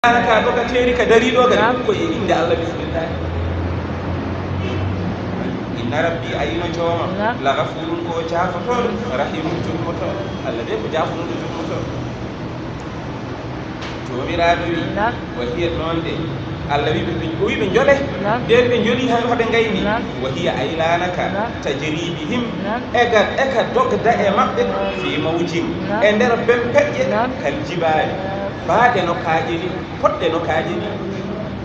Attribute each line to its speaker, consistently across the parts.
Speaker 1: أنا كابوكا تيري كدليل وغير كوي إن الله بسم الله إن ربي أيما جوما لغفور كو جافر رحيم جمتو الذي بجافر جمتو جومي رابي وهي نوندي الذي بيقوي من جوله دير من جولي هاي هذا غيني وهي أيلانك تجري بهم أكاد دوك دائما في موجين عندنا بمبئ كالجبال بعد نكاجني فد نكاجني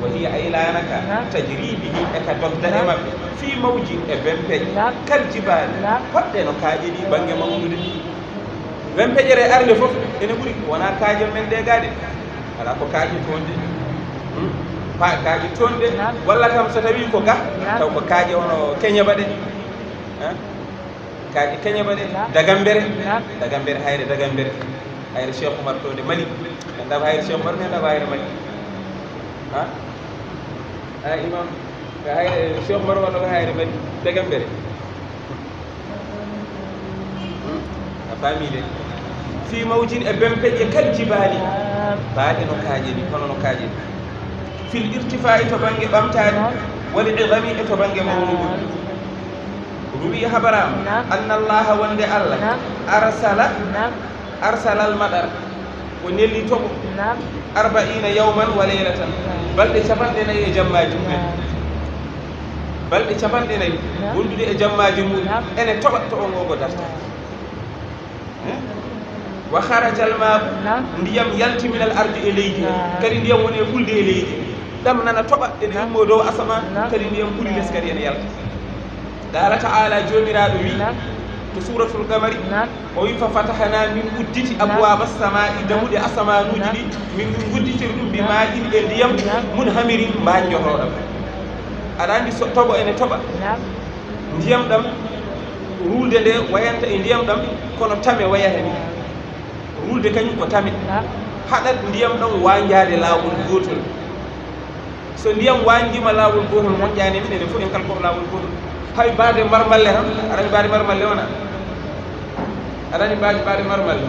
Speaker 1: وهي أيلانك تجري به أكاد دائما في موج بمبئ كالجبال فد نكاجني بانج مولود بمبئ رأي أرني فوق إنه بقول وانا كاجم من دعادي على كاجي توندي kaaji tonde walla kam so tawi ko ga taw ko kaaje wono Kenya bade kaaji Kenya bade dagambere hayre Cheikh Oumar tonde Mali ndam hayre Cheikh Oumar ne ndam hayre Mali imam hayre Cheikh Oumar wono hayre Mali dagambere a famille fi mawjin e bempeje kal jibali baade no kaaje ni kono no kaaje في الارتفاع تبانج بامتان والعظم تبانج مولود روي خبرام أن الله وند الله أرسل المطر ونيلي توب 40 يوما وليلة بل تشبندنا يجمع جمل بل تشبندنا ولد يجمع جمل أنا توب توب غدرت وخرج الماء ndiyam yalti min al ardi ilayhi kadi ndiyam woni fulde e leydi dam nana toba e yimmo dow asama kadi ndiyam buri les kadi en yalta dala ta'ala jomiraado wi to suratul qamari o wi fa fatahna min udditi abwaabas samaa'i damude asamanuji di min gudditi dum bi ma'in e ndiyam mun hamirin mbaanjotoɗam aɗa andi so tobo ene toba ndiyam dam rulde nde wayanta e ndiyam dam kono tame wayata ni rulde kañum ko tami haɗat ndiyam ɗon wanjade laawol gotol so ndiyam wanjima laawol gotol moƴƴani min ene fof en kalko laawol gotol hay baade marmalle tan aɗani baade marmalle wona aɗani baade marmalle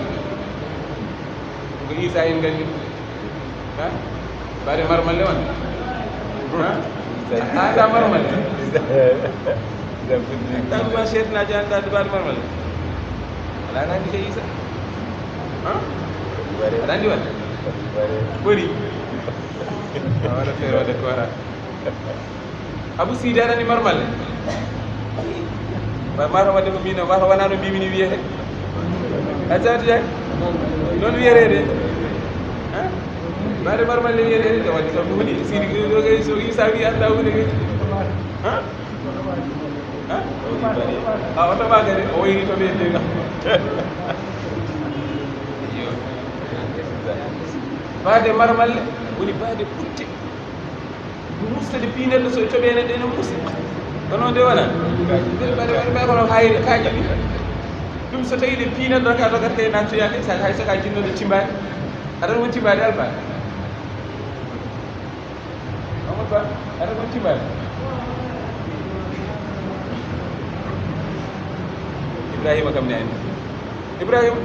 Speaker 1: ko isa en gandi baade marmalle wona anda marmalle ɗanma cheiknaji andade baade marmalle ala nandi ke isa aɗa andi wat ɓori waɗa feere waɗa ko wara Abou Sidi aɗa andi marmalle mata wadde ko mbino mata wona no mbimini wiyete a satiya noon wiyetede baade marmalle wiyetede de wadde kam huuɗi Sidi ɗo so isa wi anda hunde kadi a o toɓa kadi o wayni to ɓe ndega baade marmalle woni baade putte mustade pinelɗo so toɓene ɗene musi kono nde wona baade kono hayre kaaji ɗi ɗum so tawi ɗe pinelɗo ka dogata e nattoyake hay saka jinnoɗo timbade aɗan won timbade alba Amadou Ba aɗan won timbade Ibrahima kam ne andi Ibrahima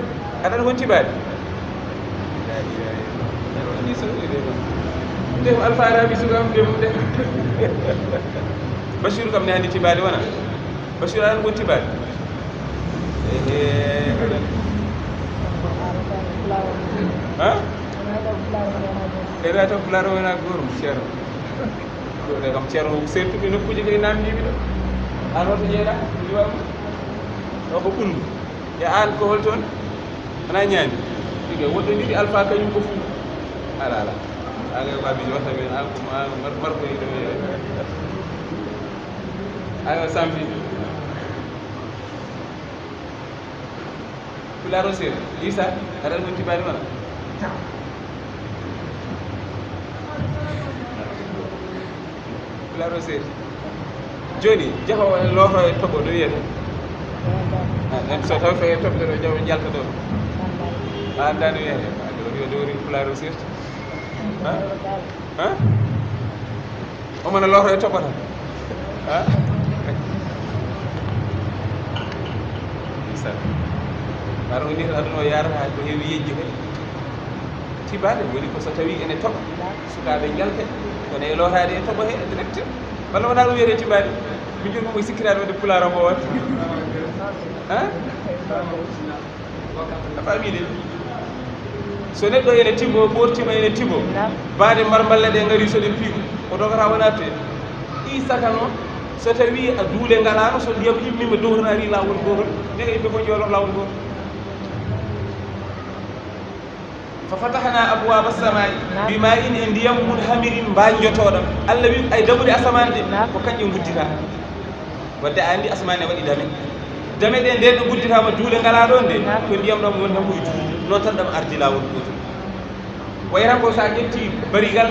Speaker 1: aɗan won timbade ndem Alpha Arabi sugam dem de Bachir kam ne andi tibade wona Bachir an gon tibade ɓeɗa taw pularo wona gorum ceerno ɗo kam ceerno sertuɓe nokkuji kay namdiɓe ɗo an woto jeeɗa liwam ɗo ko ɓundu e an ko hol toon ana ñaami ɗigue woɗɗodiri Alpha kañum ko fu ala aga babi wata ben marko yi deme aga sampi kularo sir isa ada mun tibari mana kularo sir joni jaho loho e tobo do yete en so taw fe tobo do jaw jalta do anda do yete do kularo sir o mana loro e toɓata isa aɗa o ni aduna o yarata ko heewi yejji kadi tibade woni ko so tawi ene toɓa sukaɓe jalta kono e lotade e toɓo he direct walla wona ɗum wiyete tibade mi joni momo sikkirade wadde pulaar mo wat a famide so neɗɗo ene tibbo ɓortima ene tibbo baade marmalla ɗe ngari so ɗe piigo o dogata wona te ɗi saka noon so tawi a duule ngalano so ndiyam immima dowrari lawol gotol ndega yimɓe fof jolo lawol gotol fa fatahna abwaba samai bima in e ndiyam mun hamirin mbajotoɗam allah wi ay damude asamane ɗe ko kañƴe guddita wadde a andi asamane waɗi dame ɗe nden ɗo gudditama duule ngala ɗon nde ko ndiyam ɗam woni tan koye duuɗi noon tan ɗam ardi lawol gotol wayata ko sa ƴetti barigal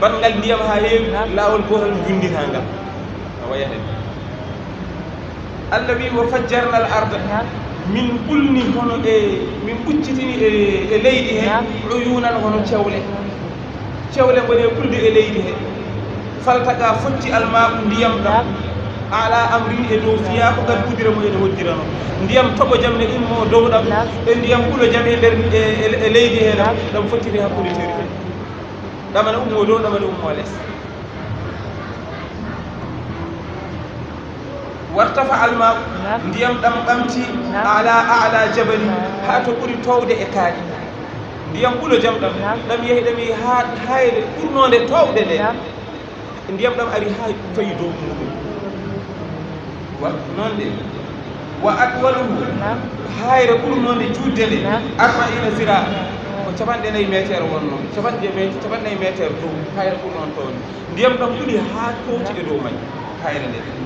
Speaker 1: bangal ndiyam ha heewi lawol gotol gundita ngal a wayata allah wi wo fajjarna al arda min ɓulni hono min ɓuccitini e leydi he uyunan hono cewle gone ɓulde e leydi he faltaga fotti almaɓu ndiyam ɗam ala amrin e dow fiya ko gad udira mo ene hoddirano ndiyam toɓo jam ne immo dow ɗam e ndiyam ɓuulo jam e nder e leydi he ɗam fottiri hakkude teri he ɗamane ummo dow ɗamane ummo less wartafa almaɓu ndiyam ɗam ɓamti ala jabali ha to ɓuri towde e kaaƴe ndiyam ɓuulo jam ɗam ɗam yehi ɗam yehi ha hayre ɓurnode towde nde ndiyam ɗam ari ha fayi dow muɗum noon de wa atwaluhu hayre ɓurnode juutde nde arba'ina zira ko capanɗe nayyi métaire wonno capanɗe métaire dow hayre ɓurnon towde ndiyam ɗam ɓuuri ha towti e dow majje hayre nde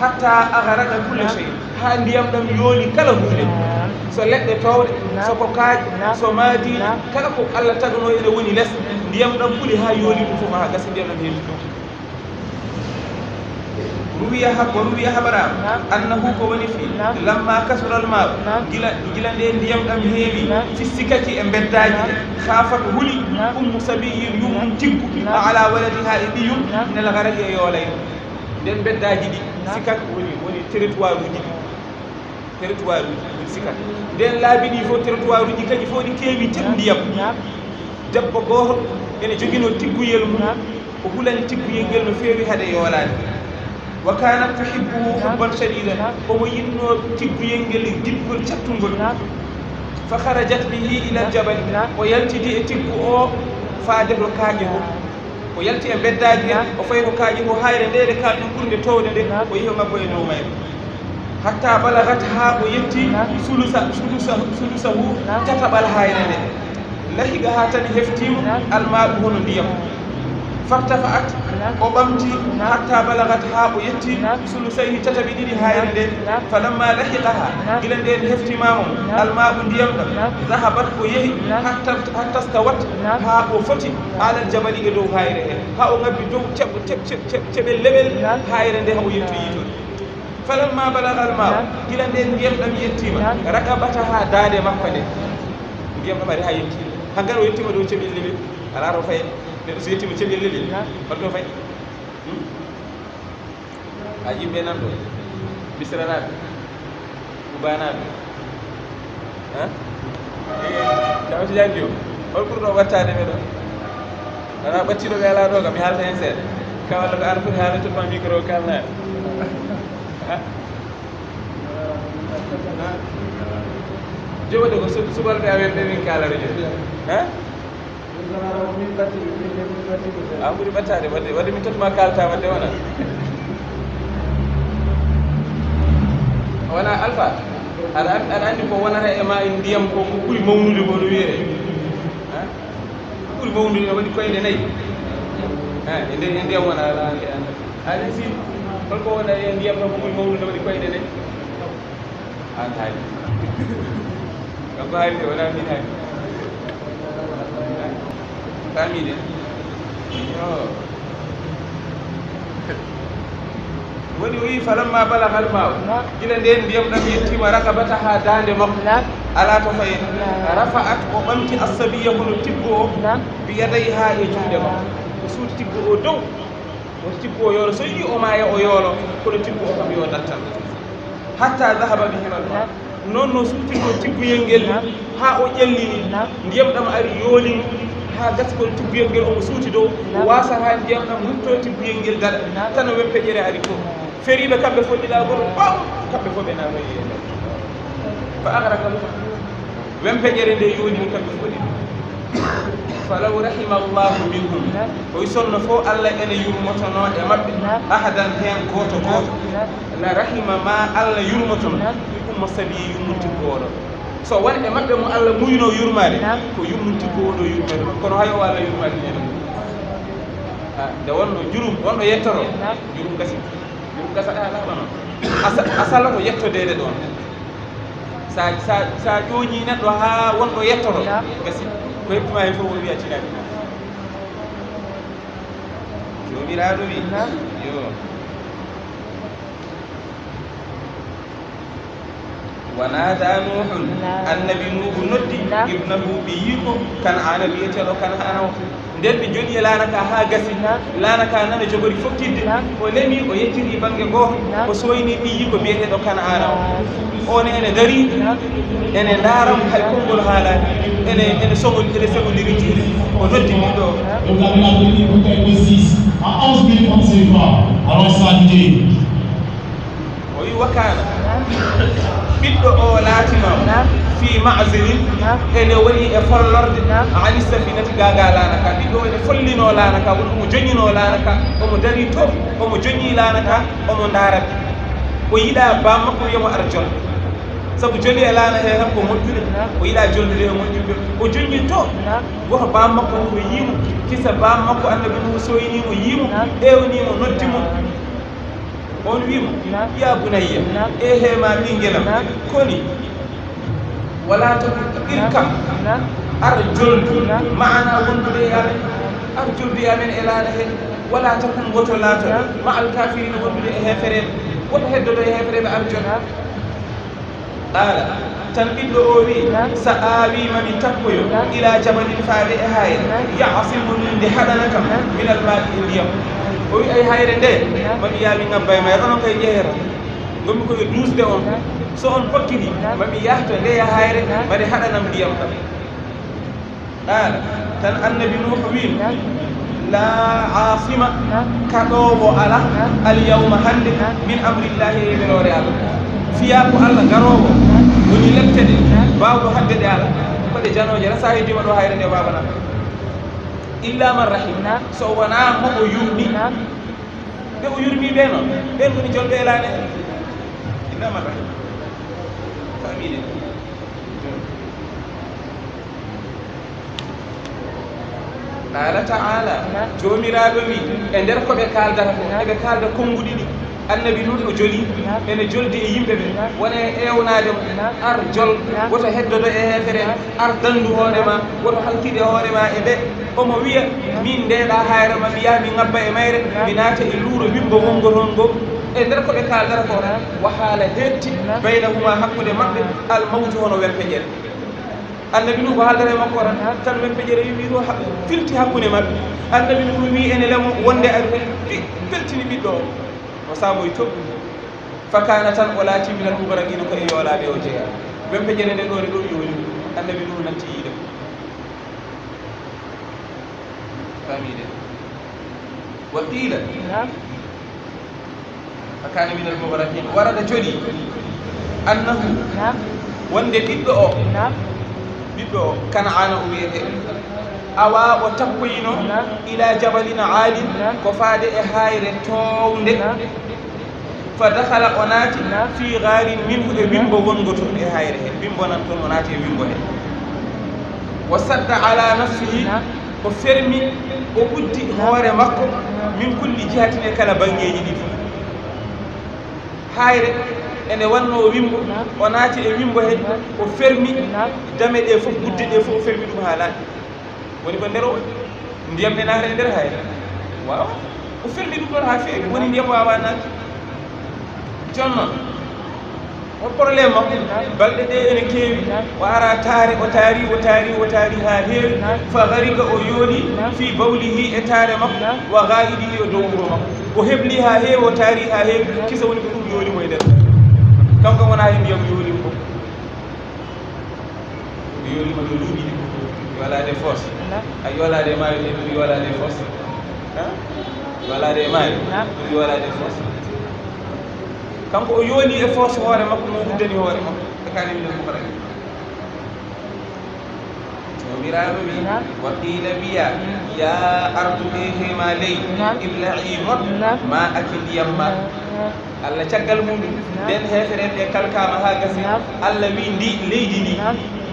Speaker 1: hatta agaraka kulle chey ha ndiyam ɗam yooli kala hunde so leɗɗe towɗe soko kaaƴe so maadiɗe kala ko allah tagno ene woni less ndiyam ɗam ɓuuri ha yooli ɗum fof ha gasa ndiyam ɗam heewi ɗum ruwiya haɓarama annahu ko woni fi lamma kasural maɓe gila nde ndiyam ɗam heewi fissikaki e beddaji ɗe hafat huuli ummu sabiyin yummum tiggu ala waladiha e ɗiyum nela garaki e yoolayno nden beddaji ɗi sikkat woni territoire uji sikkat nden laabi ɗi fof territoire uji kadi fof ɗi keewi teɓ ndiyam debbo goto ene joguino tigguyel mum o hulani tigguyel ngel no feewi haade yoolade wa kanat tuhibbuhu hubban shadidan omo yinno tigguyel ngel giɗgol cattugol fa harajat bihi ila jabal o yaltidi e tiggu o faade to kaaƴe o o yalti e beddaji hen o fayi ko kaaƴi ko hayre ndede kaal ɗum ɓurde towde nde o yehi o ngabbo e dow mayre hatta balagat ha o yetti sulusahu tataɓal hayre nde lahiga ha tan heftima almaɗu hono ndiyam fartafa'at o ɓamti hatta balagat ha o yetti sulusayhi tataɓi ɗiɗi hayre nde falamma lahiqaha gila nden heftimamo almaɓu ndiyam ɗam zahabat o yehi hatta stawat ha o foti alal jabali e dow hayre he ha o ngabbi dow ceɓel leɓel hayre nde ha o yettoyi toon falamma balaga almaɓu gila nden ndiyam ɗam yettima raqabata ha daande makko nde ndiyam ɗam ari ha yettima hankkadi o yettima dow ceɓel leɓel ala to faye neɗɗo so yettima ceɓel leɗel holto fayi a yimɓe nan ɗo misranaɓe ubanaɓe tawa to jandi o hol ɓurɗo wattade ɓe ɗo wona ɓattiɗo ɓe ala ɗo kam mi haalta hen seeɗa ka walla ko an foti haalatuma micro kalnaɓe joɓode ko subalɓe amen ɓe min kalata joni a ɓuuri ɓattade wadde min totuma kalta wadde wona wona alpha aɗa andi ko wonata e ma e ndiyam ko ɓuuri mawnude ko no wiyete ɓuuri mawnude no waɗi koyɗe nayyi e ndiyam wona ande aɗa si holko wona e ndiyam ɗo ko ɓuuri mawnude no waɗi koyɗe nayyi an haali kanko haali de wona min haali famide woni o wi falamma balagal maw gila nden ndiyam ɗam yettima rakabata ha dande makko ala to fayi rafa'at o ɓamti assabiya kono tiggo o biyaday ha e juuɗe makko o suuti tiggo o dow woto tiggo o yoolo so yi o maya o yoolo kono tiggo o kam yo dattan hatta dahaba bihimal ma noon no suutirno tigguyel ngel ha o ƴellini ndiyam ɗam ari yoolimo ha gaskol tibbiyel ngel omo suuti dow wasa ha ndiyam ɗam rutto tibbiyel ngel gaɗa tan o wempeƴere ari fof feriɓe kamɓe foɗɗila goto ɓaw kamɓe fof ɓe namoyi fa agraka wempeƴere nde yonimi kamɓe foɗi falaw rahima llahu minhum oy sonno fof allah ene yurmotono e maɓɓe ahadan hen goto goto la rahima ma allah yurmotono ummo sabi yurmontiggoɗo so woni e maɓɓe mo allah muyno yurmade ko yurmontiggoɗo yurmade kono hay o allah yurmade nene nde wonno jurum wonno yettoro jurum gasi jurum gasaɗa laɓa noon asala ko yettodede ɗon sa ƴooñi neɗɗo ha wonɗo yettoro gasi ko heɓtuma hen fof won wiya tinaɗi jomiraɗo wi yo ونادى نوح النبي نوح نودي ابنه بييكو كان انا بيتلو كان انا nden ɓe joni e lanaka ha gasi lanaka nana jogori fokkidde o lemi o yettiri banggue goto o soyni ɓiyyi ko biyeteɗo kana ana o on ene dari ene daram hay konngol haalani ene sogodiri juuɗe o noddi ɓiɗɗo o wi wakana ɓiɗɗo o laatino fi masilin ene woni e follorde ani safinati gaga lanaka ɓiɗɗo ene follino lanaka omo joñino lanaka omo dari to omo joñi lanaka omo darat o yiɗa bammakko wiyomo ara jolde saabu joli e laana he tan ko moƴƴude o yiɗa joldude e moƴƴude o joñi to woto bammakko o yiimo kisa bammakko annabi no soynimo yiimo ƴewnimo noddimo on wiimo ya bunayya e hema ɓinguelam koni wala to irkam ar joldu maana wondude e amen ar joldu e amen e laana he wala takum woto laato ma al kafirina wondude e hefereɓe woto heddodo e hefereɓe ar joldu qala tan ɓiɗɗo o wi sa aawimami takkoyo ila jabalin faade e hayre yasimuni nde haɗana kam minal maɗi e ndiyam o wi ay hayre nde mami yaami ngabba e mayre onon koye ƴeera gommi koye dusde on so on pokkiti mami yahto ndeya hayre mbaɗe haɗanam ndiyam kam qala tan annabi nuhu wi la asima kaɗowo ala alyawma hande min amrillahi e welore allah fiya ko allah garowo woni leptede bawɗo hadde ɗe ala koɗe janoje tan sa heddima ɗo hayre nde babana illa man rahim so wona mo o yurmi ɓe o yurmi ɓe noon ɓen woni jolɓe elane illa man rahim famine qala taala jomiraɓe wi e nder koɓe kaldata ko eɓe kalda konnguɗi ɗi annabi nuɗo o joli ene joldi e yimɓe ɓe wona e ewnade mo ar jol woto heddodo e hefere ar dandu hoorema woto halkide hoorema e ɓe omo wiya min ndeɗa hayre ma mi yaha mi ngabba e mayre mi naata e luuro wimbo wongo toon ngo e nder koɓe kaldata ko wa haala hetti baynahuma hakkude maɓɓe almawtu hono wempeƴere annabi nu ko haaldata e makko tan wempeƴere yimi ɗo filti hakkude maɓɓe annabi nu wi ene lemo wonde ari feltini ɓiɗɗo o o saaboy to fakana tan o laati minal mubarakina ko e yoolaɓe o jeeya wempeƴere nde ɗone ɗo yooni annabi nu nanti yiide famide wa qila fakana minal mubarakina warada joni annahu wonde ɓiɗɗo o kana'ana o wiyete awa o tappoyino ila jabalin alin ko faade e hayre townde fa dakhala o naati fi garin minhu e wimbo wongo toon e hayre he wimbo nan toon o naati e wimbo he wa sadda ala nafsihi o fermi o ɓuddi hoore makko min kulli jihatin e kala bangeji ɗi fof hayre ene wanno wimbo o naati e wimbo he o fermi dame ɗe fof budde ɗe fof o fermi ɗum ha laaɓi woni ko nder o ndiyam ɗe naata e nder hayre wawa o fermi ɗum ɗon ha feewi woni ndiyam wawa naati jon noon o probléme makko balɗe ɗe ene keewi o ara taare o taari ha heewi fa garika o yooni fi bawlihi e taare makko wa gaidihi o dow wuro makko o heɓli ha heewi o taari ha heewi kisa woni ko ɗum yoonimo e nder kanko wona he ndiyam yoonimo fof yoonima ɗo luuɓiɗi yolade fosse a yolade maayo de ɓuri yolade fosse yolade maayo ɓuri yolade fosse kanko o yooni e force hoore makko mo uddani hoore makko e kane minen ko rek jomiraɗo wi wa qila wiya ya ardu ɓeetema leydi ibla'i moɗ ma aki ndiyam ma Allah caggal muɗum nden heferen ɗe kalkama ha gasi Allah wi ndi leydi ndi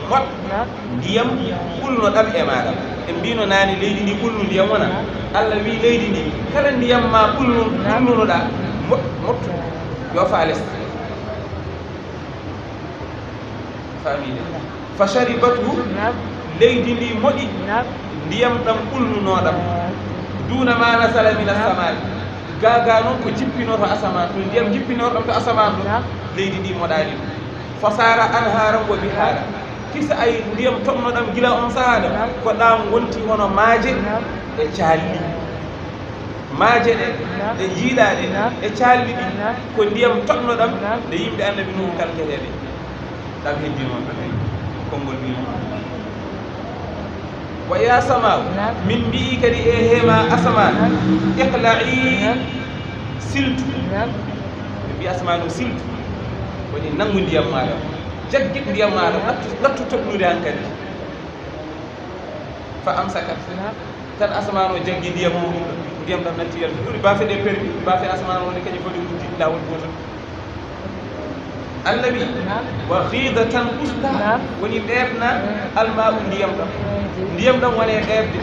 Speaker 1: moɗ ndiyam ɓulno ɗam e maɗam en mbino nani leydi ndi ɓulnu ndiyam wona Allah wi leydi ndi kala ndiyam ma ɓulnunoɗa mottu yo fa less famide fa sharibathu leydi ndi moɗi ndiyam ɗam ɓulnunoɗam duna ma nasala min assamai gaga noon ko jippinoto asaman to ndiyam jippinoɗam to asaman ɗo leydi ndi moɗani ɗum fasara anharan wo bihara kisa ay ndiyam tomnoɗam gila on sahada ko ɗam wonti hono maaje e calli maaje ɗe ɗe jiiɗaɗe e calli ɗi ko ndiyam toɓnoɗam nde yimɓe annabi nuhu kalketeɗe ɗam heddi noon konngol wi wa ya samau min mbi'i kadi e heema asaman iqla'i siltu ɓe mbi asaman o siltu woni nanngu ndiyam maɗa jaggit ndiyam maɗa nattu toɓnude han kadi fa amsakat tan asaman o jaggi ndiyam muɗum ndiyam ɗam natti yaltu ɓuri bafe ɗe permi bafe asaman wonde kañum foti uddi lawol gotol Allah wi wa ghida tan usta woni ɗeɓna alma'u ndiyam ɗam wone ɗeɓde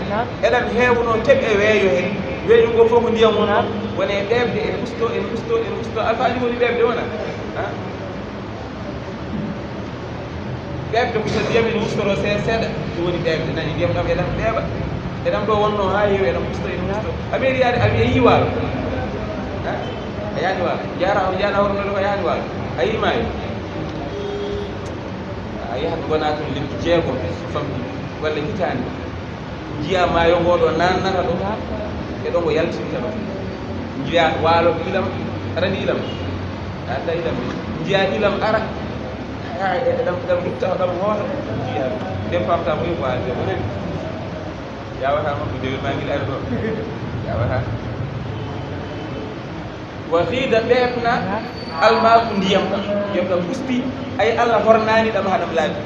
Speaker 1: eɗam heewno teɓ e weeyo hen weeyo ngo fof ko ndiyam won wone ɗeɓde en usto alfaji woni ɗeɓde wona ɗeɓde ko so ndiyam ene ustoro seeɗa ɗum woni ɗeɓde nani ndiyam ɗam eɗam ɗeeɓa eɗam ɗo wonno ha heewi eɗam usto a meeɗi yaade a wiya yi waalo a yaani waalo jaana hornoɗo ko yaani waalo a yimayo a yahat gona toon lebbi jeegom famɗi walla hitande jiya maayo ngoɗo nannata ɗo e ɗo ngo yaltinta ɗo jiya waalo ilam arani ilam adda ilam jiya ilam ara ɗam ruttaho ɗam hoota jiya nden pamta moyi waalde onani yawata makko dewel ma guila ari ɗo yawata wa xiida ɓeɓna almaku ndiyam ɗam usti ay Allah hornani ɗam haɗam laaɓi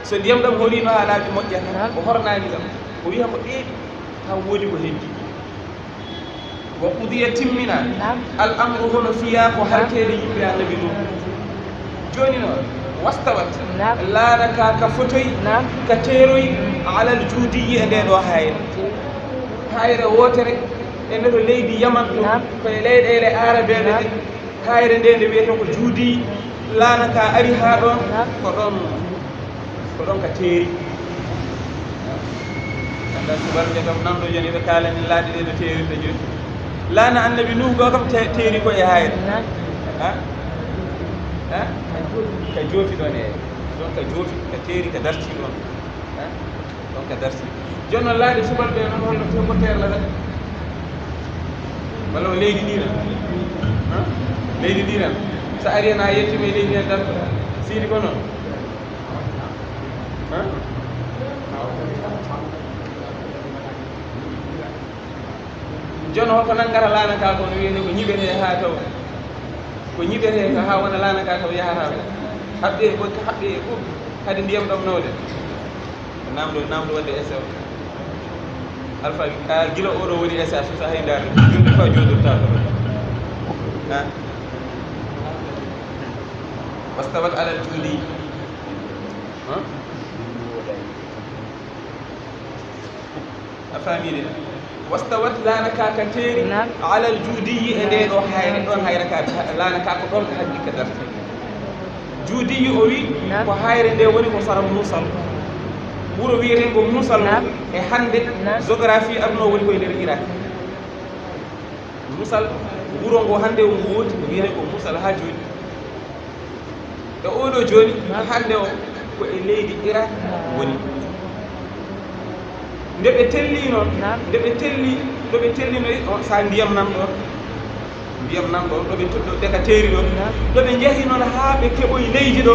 Speaker 1: so ndiyam ɗam horino ha laaɓi moƴƴata o hornani ɗam o wiya ko ɗeeɗi taw woodi ko heddi wa qudiya timmina al amru hono fiya ko haltede yimɓe annabi ɗum joni noon wastawat laanaka ka fotoy ka teeroy alal juudiyi e nde ɗo hayre wotere e ndeɗo leydi yaman ɗum koye leyɗele arabeɓe ɗe hayre nde nde wiyete ko juudi laanaka ari ha ɗon ko ɗon ka teeri anda subalɓe kam nanɗo joni ɓe kalani laaɗe ɗe no teerirta joni laana annabi nuhu go kam teeri ko e hayre ka joofi ɗon e ɗon ka joofi ka teeri ka darti ɗon ɗon ka darti joni noon laaɗe subalɓe noon holno tembo terlata walla o leydi ndi tan leydi ndi tan so ari hen ha yettima e leydi ndi tan siidi ko noon jono hoko nanngata laanaka ko no wiyete ko ñiɓete ha taw ko ñiɓete ko ha wona laanaka taw yahata haɓɓe ko haɓɓe fof kadi ndiyam ɗam nawde namdo wadde essai o alpha gila oɗo woni essai so hay ndaar joni fa jodorta ko wastawat alal juudi a famide wastawat laanaka ka teeri alal juudiyi e nde ɗo hayre ɗon hayre ka laanaka ko ɗon ko haqqi ka darta juudiyi o wi ko hayre nde woni ko sara musal wuro wiyete ngo musal e hande géographie aduna woni koye nder Irak musal wuro ngo hande o woodi ko wiyete ko musal ha joni e oɗo joni hande o ko e leydi Irak woni nde ɓe telli noon nde ɓe tellino sa ndiyam nan ɗon ɗo ɓe ka teeri ɗon ɗo ɓe jeehi noon ha ɓe keɓoyi leydi ɗo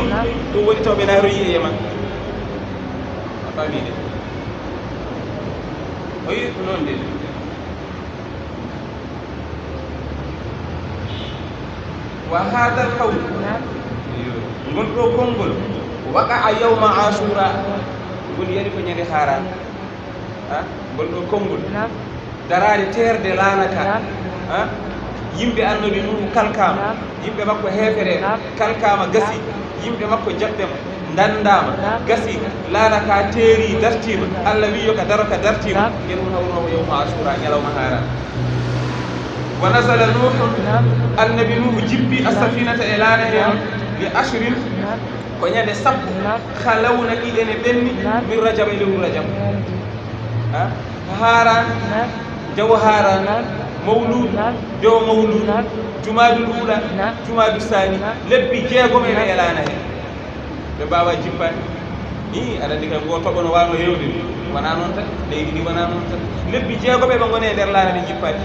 Speaker 1: ɗum woni taw ɓe naroyi e Yaman a famide o yi ko noon de wa hada al qawl ngol ɗo konngol waqa yawma ashura ngol yari ko ñande haran ngol ɗo konngol darade terde lanaka yimɓe annabi nuhu kalkama yimɓe makko hefere kalkama gasi yimɓe makko jaɓɓema dandama gasi lanaka teeri dartima allah wi yo ka daro ka dartima yen ɗum hawnowo yawma ashura ñalawma haran wa nasala nuhun annabi nuhu jibbi asafinata e laana hen li ashrin ko ñande sappo halawna ɗiɗene ɓenni min rajaba e lewru rajab haran jawo haran mawlud jawo mawlud jumadul ula jumadul sani lebbi jeegom ene e laana hen ɓe mbawa jippani i aɗa andi kam go toɓono wano hewde wona noon tan leydi ndi wona noon tan lebbi jeegoɓe ɓe gone e nder laana ɓe jippani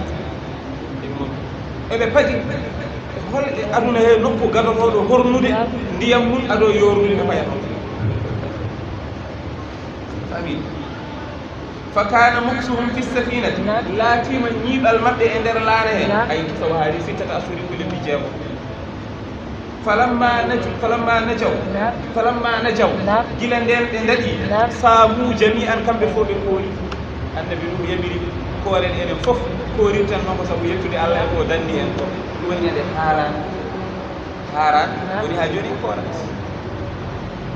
Speaker 1: eɓe paɗi holɗe aduna he nokku gadotoɗo hornude ndiyam mum aɗo yorude ɓe payat fami fa kana muksuhum fi safinati laatima ñiiɓal maɓɓe e nder laana he ay sawo haali sittata asuri ko lebbi jeego falamma najaw gila nden ɓe daɗi saamu jami an kamɓe fof ɓe koori annabi ɗum yamiri kooren enen fof koorintan noon ko sabu yettude allah e ko danni en ko ɗum woni ede haran woni ha joni koorat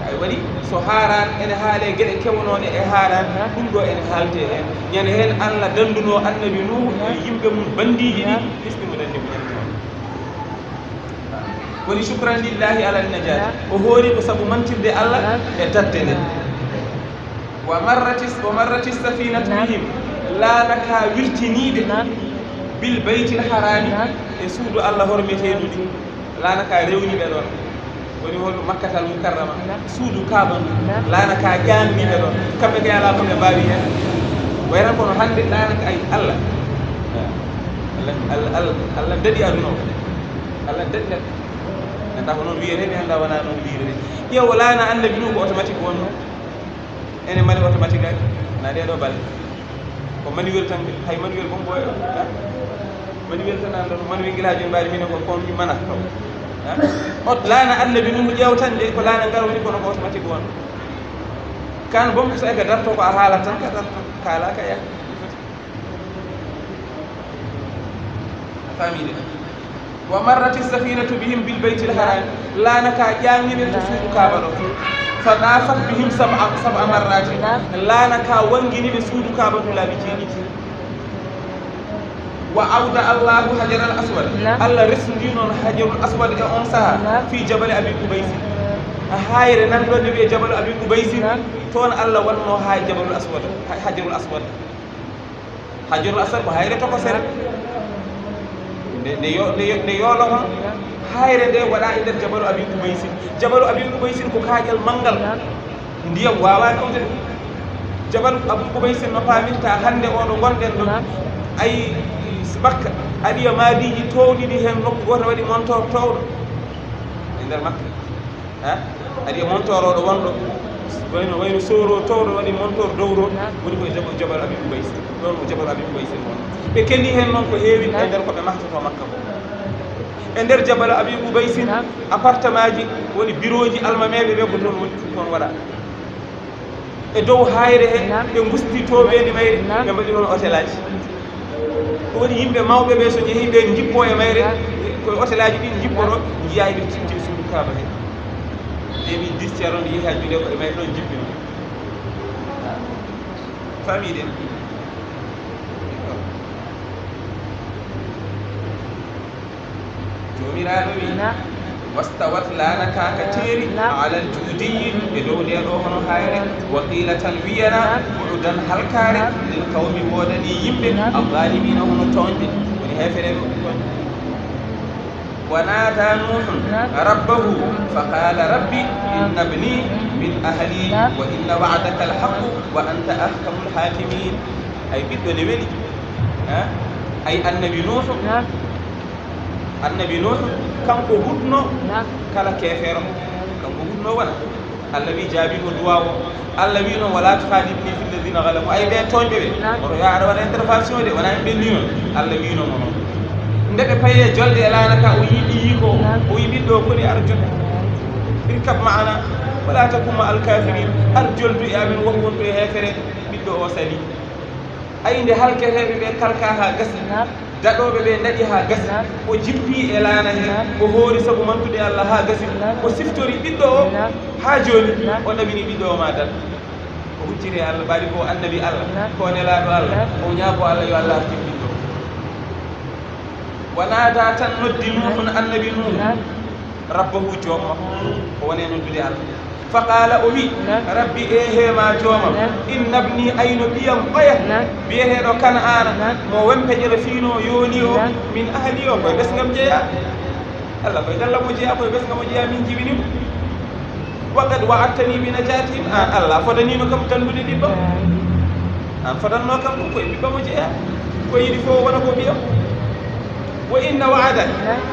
Speaker 1: ay waɗi so haran ene haale gueɗe kewnoɗe e haran ɗum ɗo ene haalte hen ñande hen allah danduno annabi nuhu e yimɓe mum bandiji ɗi hisɗimo dandi mo ñande on woni shukran lillahi ala najati o hoori ko sabu mantirde allah e dadde nde wa marrati safinatu bihim laanaka wirtiniɓe bil baytil harami e suudu allah hormeteɗuɗi laanaka rewniɓe ɗon woni hol makkatal mukarrama suudu kaaba laanaka ƴamniɓe ɗon kamɓe kay ala koɓe mbawi hen wayran kono hande laanaka ay allah allah daɗi aduna o allah daɗi neɗɗo anda ko noon wiyete mi anda wona noon wiirede ƴeewo laana annabi ɗum ko automatique wonno ene mani automatique aki na ɗeɗo balle ko manuel tan hay manuel bon boyo manuel tan ando manuel gilaji mbaɗi minen ko kon mana ot laana annabi ɗum ƴewtande ko laana garwni kono ko automatique won kan bom so ega darto ko a haala tan ka darto kala ka yaa famille wa marrati safinatu bihim bil baytil haram laana ka ƴamniɓe to suudu kaaba ɗo fadafat bihim sab'a marrati laana ka wanginiɓe suudu kaaba to laabi jeeɗiɗi wa awda allahu hajar al aswad allah resndi noon hajarul aswad e on saaha fi jabale abi kubaysi hayre nanɗonde wiye jabalu abi kubaysi toon allah wanno ha jabalul aswad hajarul aswad hajarul aswad ko hayre tokosere nde yoolo hon hayre nde waɗa e nder jabalu abi kubaysin jabalu abi kubaysin ko kaaƴal manngal ndiyam wawa ɗumde jabalu abi kubaysin no paaminta hannde o no gonɗen ɗo ay makka aɗiya maadiji towɗiɗi hen nokku goto waɗi montor towɗo e nder makka aɗiya montor oɗo wonɗo wayno soro towɗo waɗi montor dowro woni koye jabalu abi kubaysin ɗon ko jabalu abi kubaysin wonɗo ɓe kelli hen noon ko heewi e nder koɓe mahtoto makka ko e nder jabalu abi kubaysin appartement ji woni bureau ji almameɓe ɓe ko toon woni toon waɗa e dow hayre he ɓe gusti toɓeɗi mayre ɓe mbaɗi ɗon hôtel aji ko woni yimɓe mawɓe ɓe so jeehi ɓe jippo e mayre koye hôtel aji ɗin jippoto jiiya ɓe titti suudu kaaba he 2010 ceeron nde yeehi ha juuɗe ko e mayre ɗon jippino famille ɗen jomiraɗo wi wastawat laanaka ka teeri ala l juudiyi e dow ndeɗo hono hayre wa qila tan wiyana ɓuɗudan halkare lil qawmi woodani yimɓe alzalimina hono toñɓe woni hefereɓe toñ wa nada nuhun rabbahu fa qala rabbi inna bni min ahli wa inna wa'daka alhaqu wa anta ahkamu lhakimin ay ɓiɗɗo ne weeli ay annabi nuhu kanko hutno kala kefeero kanko hutno wona Allah wi jaabino duwa o Allah wi noon wala tukhadibni fi alladhina ghalamu ay ɓe toñɓe ɓe oto yo aɗa waɗa intervention de wona ɓe ni noon Allah wi noon onon nde ɓe paye jolde e laana ka o yi ko o wi ɓiɗɗo koni ar jolde irkab maana wala takum ma alkafirin ar joldu e amin won wonɗo e hefere ɓiɗɗo o sali ay nde halketeɓe ɓe kalka ha gasi daɗoɓe ɓe daɗi ha gasi o jippi e laana he o hoori saabu mantude Allah ha gasi o siftori ɓiɗɗo o ha joni o ɗamini ɓiɗɗo o ma dal o hucciri Allah ɓaɗi ko annabi Allah ko nelaɗo Allah o ñaago Allah yo Allah artin ɓiɗɗo wonada tan noddi nuhun annabi nuhu rabbahu joomma o wone noddude Allah faqala o wi rabbi ehema joomam inna ibni ayno ɓiyam ɓoya biyeteɗo Kan'ana mo wempeƴere fiino yooni o min ahli o koye ɓesgam jeeya Allah koye gallamo jeeya koye ɓesgamo jeeya min jibinimo waqad wa'adtani bi najatin an Allah fodanino kam dandude ɓiɓɓam an fodanno kam ɗum koye ɓiɓɓamo jeeya ko yiɗi fof wona ko ɓiyam wa inna wa'adak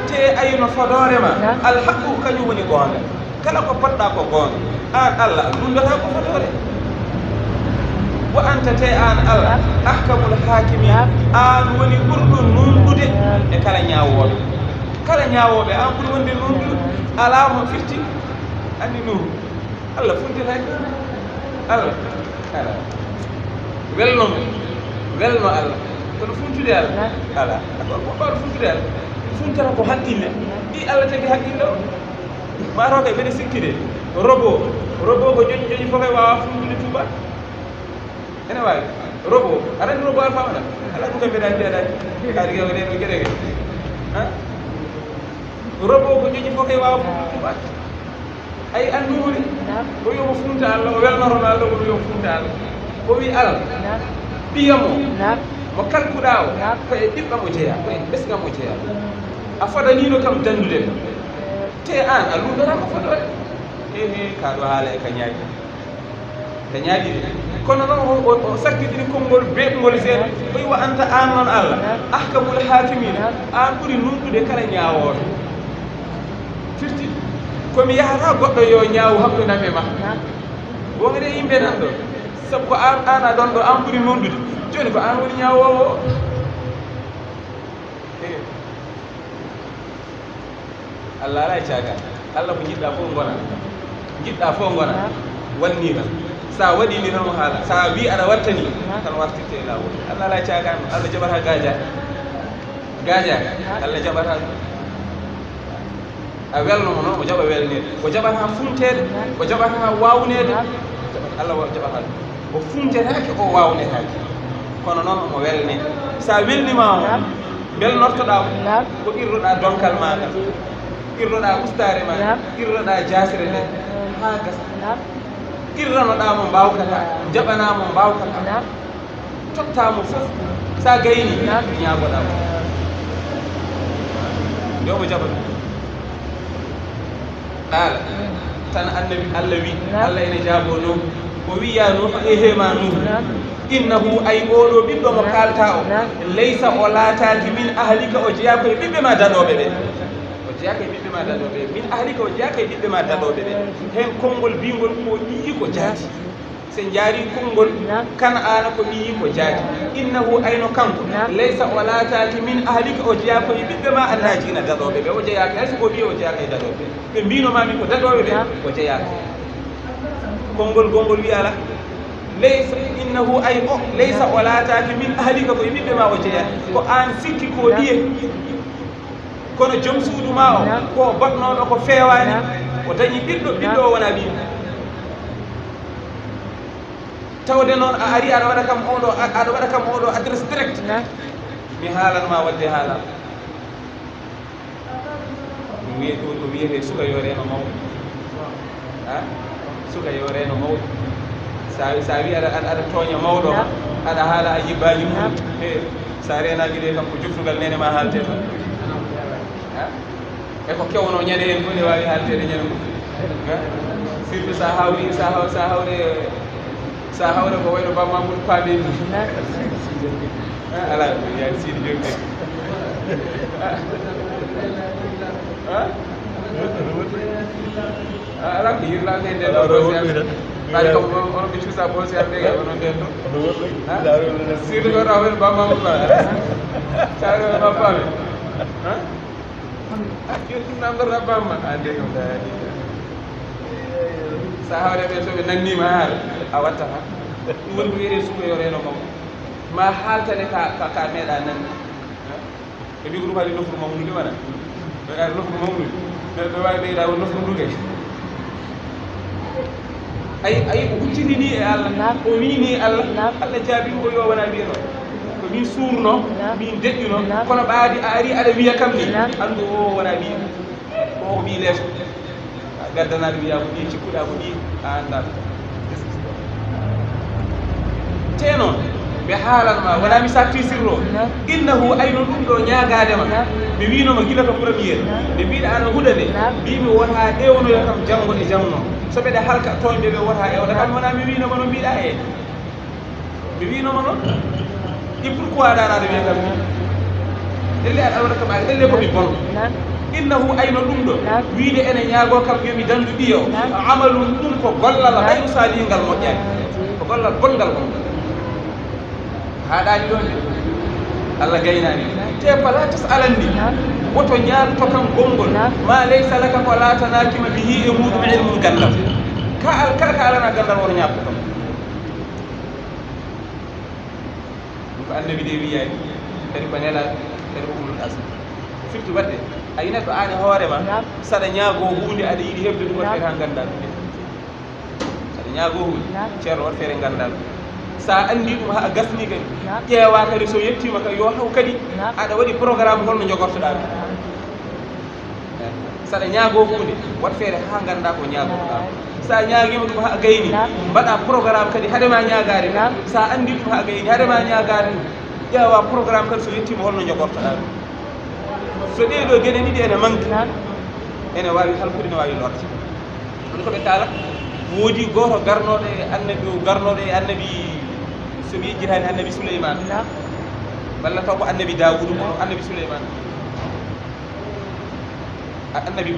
Speaker 1: te ayno fodorema alhaqu kañum woni gonga kala ko poɗɗa ko gonga an Allah dundata ko fodore wa anta te an Allah ahkamul hakimi an woni ɓurɗo nunɗude e kala ñawoɓe an ɓuuri wonde nunɗude ala mo firti andi nuru Allah funtitaki Allah welno Allah kono funtude Allah ala ko ɓaɗo funtude Allah funtata ko haqqille ɗi Allah tagi haqqille o mato kay ɓeɗe sikkide robot ko joƴi fof kay wawa funtude tuuba ene wawi robot aɗa andi robot alfa wona ala ɗum kam mbeɗa andi aɗani kaari kew ɗeɗo gueɗeke robot ko joƴi fof kay wawa funtude tuuba ay andude o yomo funta Allah o welnorono Allah oɗo yomo funta Allah o wi Allah ɓiyamo mo kalkuɗa o koye ɓiɓɓamo jeeya koye ɓesgamo jeeya a fodanino kam dandude te an a luɗora ko fodore kaɗo haala e ka ñaaɗi kono noon o sakkitini konngol beeɓngol seeɗa o wi wa anta an noon Allah ahkamul hakimina an ɓuuri nunɗude kala ñawoɗo firti komi yahata goɗɗo yo ñaawu hakkudam e ma wonde yimɓe nan ɗo sabu ko an a ɗon ɗo an ɓuuri nunɗude joni ko an woni ñawowo Allah ala e caagal Allah ko jiɗɗa fof gona wannima sa waɗini tan o haala sa wi aɗa wattani tan wartirte e lawol Allah ala e caagal Allah jaɓata gajaka Allah jaɓata a welnomo noon o jaɓa welnede o jaɓata funtede o jaɓata wawnede Allah jaɓata o funtetake o wawnetake kono noon omo welne sa welnima o belnortoɗa ko irroɗa donkal maɗa irroɗa ustare ma irroɗa jasire nde ha gasa irranoɗamo mbawkata jaɓanamo mbawkata tottamo fof sa gayni ñagoɗamo nde omo jaɓa ɗum qala tan annabi Allah wi Allah ene jaabo Nuh o wiya Nuh e hema Nuh innahu ay oɗo ɓiɗɗo mo kalta o laysa o laataki min ahlika o jeeya koye ɓiɓɓe ma daɗoɓe ɓe min ahlika o jeeya koye ɓiɓɓe ma daɗoɓe ɓe hen konngol bingol ko ɗiyi ko jaati sen jaari konngol Kan'ana ko ɗiyi ko jaati innahu ayno kanko laysa o laataki min ahlika o jeeya koye ɓiɓɓe ma annajina daɗoɓe ɓe o jeeyaka hayso ko ɓiye o jeeya koye daɗoɓe ɓe mbinomami ko daɗoɓe ɓe o jeeyaka konngol gongol wi ala laysa innahu ay o laysa o laataki min ahlika koye ɓiɓɓe ma o jeeya ko an sikki ko ɗiye kono joom suudu ma o ko botnoɗo ko fewani o dañi ɓiɗɗo o wona ɓiɗɗo tawde noon a ari aɗa waɗa kam oɗo adresse direct mi haalanma wadde haalam ɗum wiye ɗo wiyete suka yo reno mawɗo suka yo reno mawɗo sa wi aɗa tooña mawɗo aɗa haala a yibbaji mum sa renaji ɗe kam ko joftugal nene ma haalte tan e ko kewno ñande hen fof ne wawi haaltede ñande mum surtout sa hawre ko wayno Ba Mamoudou Pamé ni ala yaani Sidi Diop ala ko yirla ne de do ay ko on bi sa bo ci ande ga on de to siru ko rawel ba ma la charo ba ba ha akir nam do rabba ma ande ko dadi sahawre be so be nanni ma hal awata ha won ko yere suko yore no mom ma haltane ka meda nan e bi groupe ali nofru mamudu ni wana do ar nofru mamudu do way be da nofru nduge ay ko huccini e Allah o wini Allah Allah jaabi ko yo wana bieno ko min suurno min deƴƴuno kono baadi ari ada wiya kam ni andu o wana bi o bi leso gaddanaade wiya ko ni cikkuda ko ni anda teno be haalanma wala mi sakti sirro innahu ayno dum do nyaagaade ma mi wiino ma gila ko premier be biida ana hudade bi mi wona ewno yo kam jango e jamno so be de halka toñbe be wota ewda kam wona mi wiino ma no biida e mi wiino ma non e pourquoi dara de wiya kam delle ala wala kam delle ko mi bon innahu ayno dum do wiide ene nyaago kam yomi dandu biyo amalun dum ko gollal hayru salingal mojjani ko gollal bongal mon haɗani ɗon de Allah gaynani te fala tasalandi woto ñaaruto kam gongol ma laysa laka ko latanakima bihi e muɗum ilmum gandal kala ka alana gandal woto ñaabto kam ɗum ko annabi de wiyani kadi ko nela kadi ko ulul asmi firti wadde a yinat ɗo ani hoorema saɗa ñaago hunde aɗa yiiɗi heɓde ɗum wat feere ha ganda ɗum saɗa ñaago hunde ceerno wat feere ganda ɗum sa andi ɗum ha gasni kadi ƴeewa kadi so yettima kadi yo haw kadi aɗa waɗi programme holno jogortoɗa ɗum saɗa ñaago hunde wat feere ha ganda ko ñaagotoɗa sa ñaaguima ɗum ha gayni mbaɗa programme kadi haadema ñaagade sa andi ɗum ha gayni haadema ñaagade ƴeewa programme kadi so yettima holno jogortoɗa ɗum so ɗeɗo gueɗe ɗiɗi ene manque ene wawi halkude ne wawi lorde ɗum koɓe kaala woodi goto garnoɗo e annabi so mi yejjitani annabi Souleymane walla taw ko annabi Dawudu ko annabi Souleymane annabi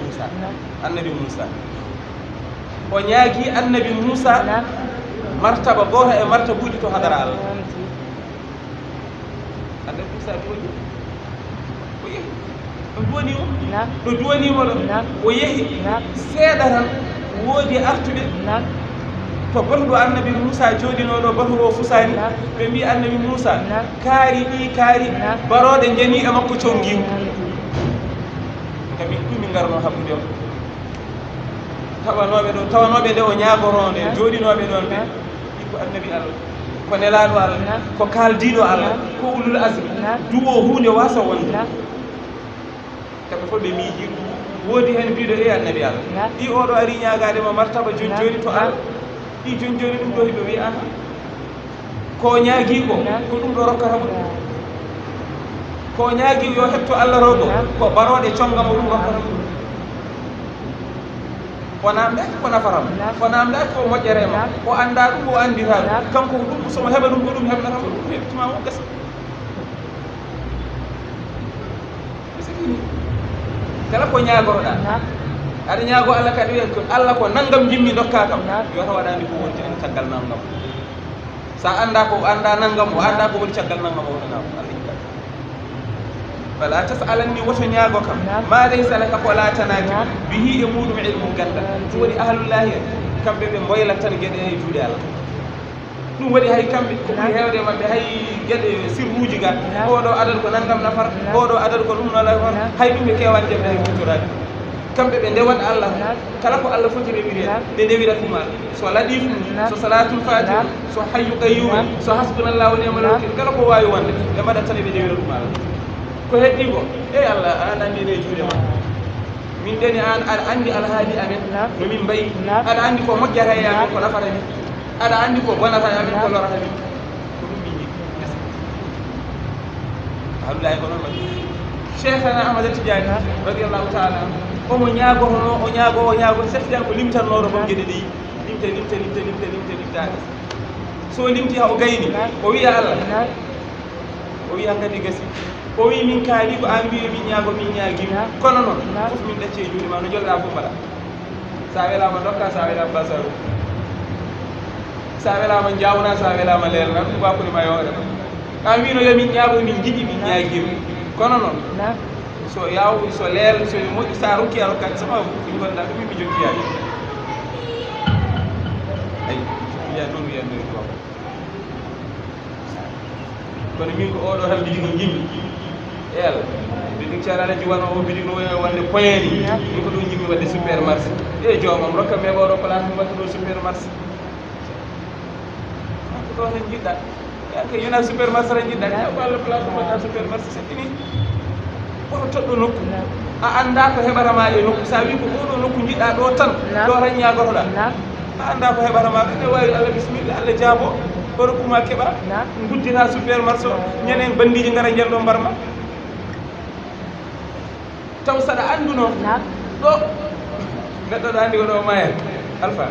Speaker 1: Moussa o ñaagui annabi Moussa martaba goto e martabuji to hadara Allah annabi Moussa doji o yehi ɗo duwanimo ɗo duwanimo ɗo o yehi seeɗa tan woodi artuɓe to batuɗo annabi Moussa jooɗinoɗo batu o fusani ɓe mbi annabi Moussa kaari baroɗe jani e makko conguimo kami ɗum min garno habdude o tawanoɓe nde o ñagoronde jooɗinoɓe ɗon ɓe ko annabi Allah ko nelaɗo Allah ko kaldiɗo Allah ko ulul asmi duwo hunde wasa wonde kamɓe fof ɓe miiji woodi hen mbiɗo e annabi Allah ɗi oɗo ari ñagadema martaba joni to Allah ɗi joni ɗum ɗo hiɓe wi aha ko ñaagui ko ɗum ɗo rokkata mo ko ñaagui yo hetto Allah rogo ko baroɗe congamo ɗum rokkata mo ko namdaki ko nafaram ko namdaki ko moƴƴerema o anda ɗum o andita ɗum kanko ɗum somo heɓa ɗum ko ɗum heɓnata mo ɗum heɓtima mo gasa kala ko ñaagoroɗa aɗa ñaago Allah kadi wiya ko Allah ko nanggam jimmi dokka kam yo taw waɗandi ko wonti en caggal nanggam sa anda ko anda nanggam o anda ko woni caggal nanggam o wonana ko Allah yiɗa fala tasalanni woto ñaago kam ma laysa laka ko latanaki bihi e muɗum ilmum ganda ɗum woni ahlullahi kamɓe ɓe mboylat tan gueɗe e juuɗe Allah ɗum waɗi hay kamɓe ko ɓuri heewde maɓɓe hay gueɗe sirruji ga oɗo adad ko nanggam nafara oɗo adad ko ɗum nola hon hay ɗum ɓe kewani jefde hay hutorade kamɓe ɓe ndewat Allah kala ko Allah foti rewire ɓe ndewira tuma so laɗif so salatul fatih so hayyu qayyum so hasbunallahu wa ni'mal wakil kala ko wawi wonde ɓe mbaɗat tan ɓe ndewira tuma ko heddi ko Allah an andi ne juuɗe ma min deni an aɗa andi alhaali amen no min mbayi aɗa andi ko moƴƴata e amen ko nafata min aɗa andi ko bonata e amen ko lorata min ko ɗum min jiɗi alhamdulillahi ko noon waɗi cheikhana Ahmad Tidiane radiallahu taala omo ñaagotono o ñaago settidan ko limtannoɗo kon gueɗe ɗi limta so limti ha o gayni o wiya Allah o wi hankkadi gasi o wi min kaali ko an mbiyo min ñaago min ñaagimi kono noon fof min ɗacci e juuɗe ma no jolɗa fof mbaɗa sa welama dokka sa welama basaru sa welama jawna sa welama leelna ɗum bakkude ma yoore ma an wino yomin ñaago min jiɗi min ñaagimi kono noon so yaw so leel so moƴƴi sa rokki a rokkani sama ɗum gonɗa ɗum mi jokkiyaji ayi jokkiya noon wiyande ko kono min ko oɗo tan biɗi ko jimmi eyal biɗi ceeralaji wano o biɗi no wonde poyeni min ko ɗum jimmi wadde supermarché e joomam rokka me ɓoɗo place mi watta ɗo supermarché ko ɗo tan jiɗɗa yanke yona supermarché tan jiɗɗa ka ko allah place mo waɗa supermarché c'est fini oɗo toɗɗo nokku a anda ko heɓatama e nokku sa wi ko oɗo nokku jiɗɗa ɗo tan ɗo tan ñagotoɗa a anda ko heɓatama ene wawi allah bisimilla allah jaabo o rokkuma keɓa guddita supermarché o ñanden bandiji gara jelɗo mbarma taw saɗa anduno ɗo neɗɗo ɗo andi ko ɗo mayat alpha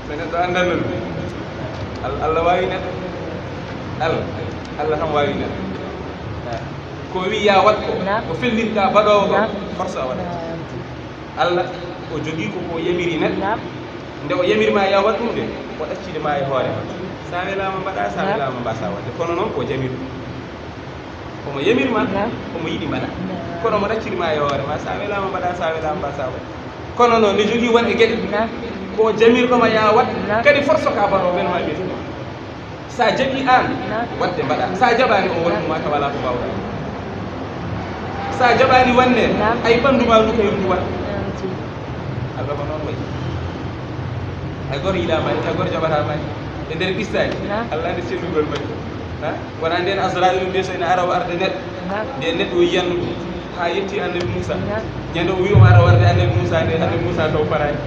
Speaker 1: so neɗɗo andanno ɗum allah wawi neɗɗo allah tan wawi neɗɗo ko wi ya wat ko fellitɗa baɗowo ko force a waɗat allah o jogui koko yamiri neɗɗo nde o yamirma ya wat ɗum de o ɗaccide ma e hoore ma sa welama mbaɗa sa welama mbasa wadde kono noon ko jamiru omo yamirma omo yiɗi mbaɗa kono mo ɗaccidema e hoore ma sa welama mbaɗa sa welama mbasa wadde kono noon ne jogui won e gueɗe ko jamirɗoma ya wat kadi force ka baɗo welma ɓiyete sa jaɓi an wadde mbaɗa sa jaɓani o wonɗuma ta wala ko mbawɗa sa jaɓani wanne ay ɓanduma ndu kay ndu wat allah ko noon wayi hay goto yiɗamani hay goto jaɓatamani e nder ɓistaji allah andi sellugol mani wona nden asrail nde so ene ara o arde neɗɗo nde neɗɗo o yiyanno ɗum ha yetti annabi moussa ñande o wi omo ara warde annabi moussa nde annabi moussa taw parani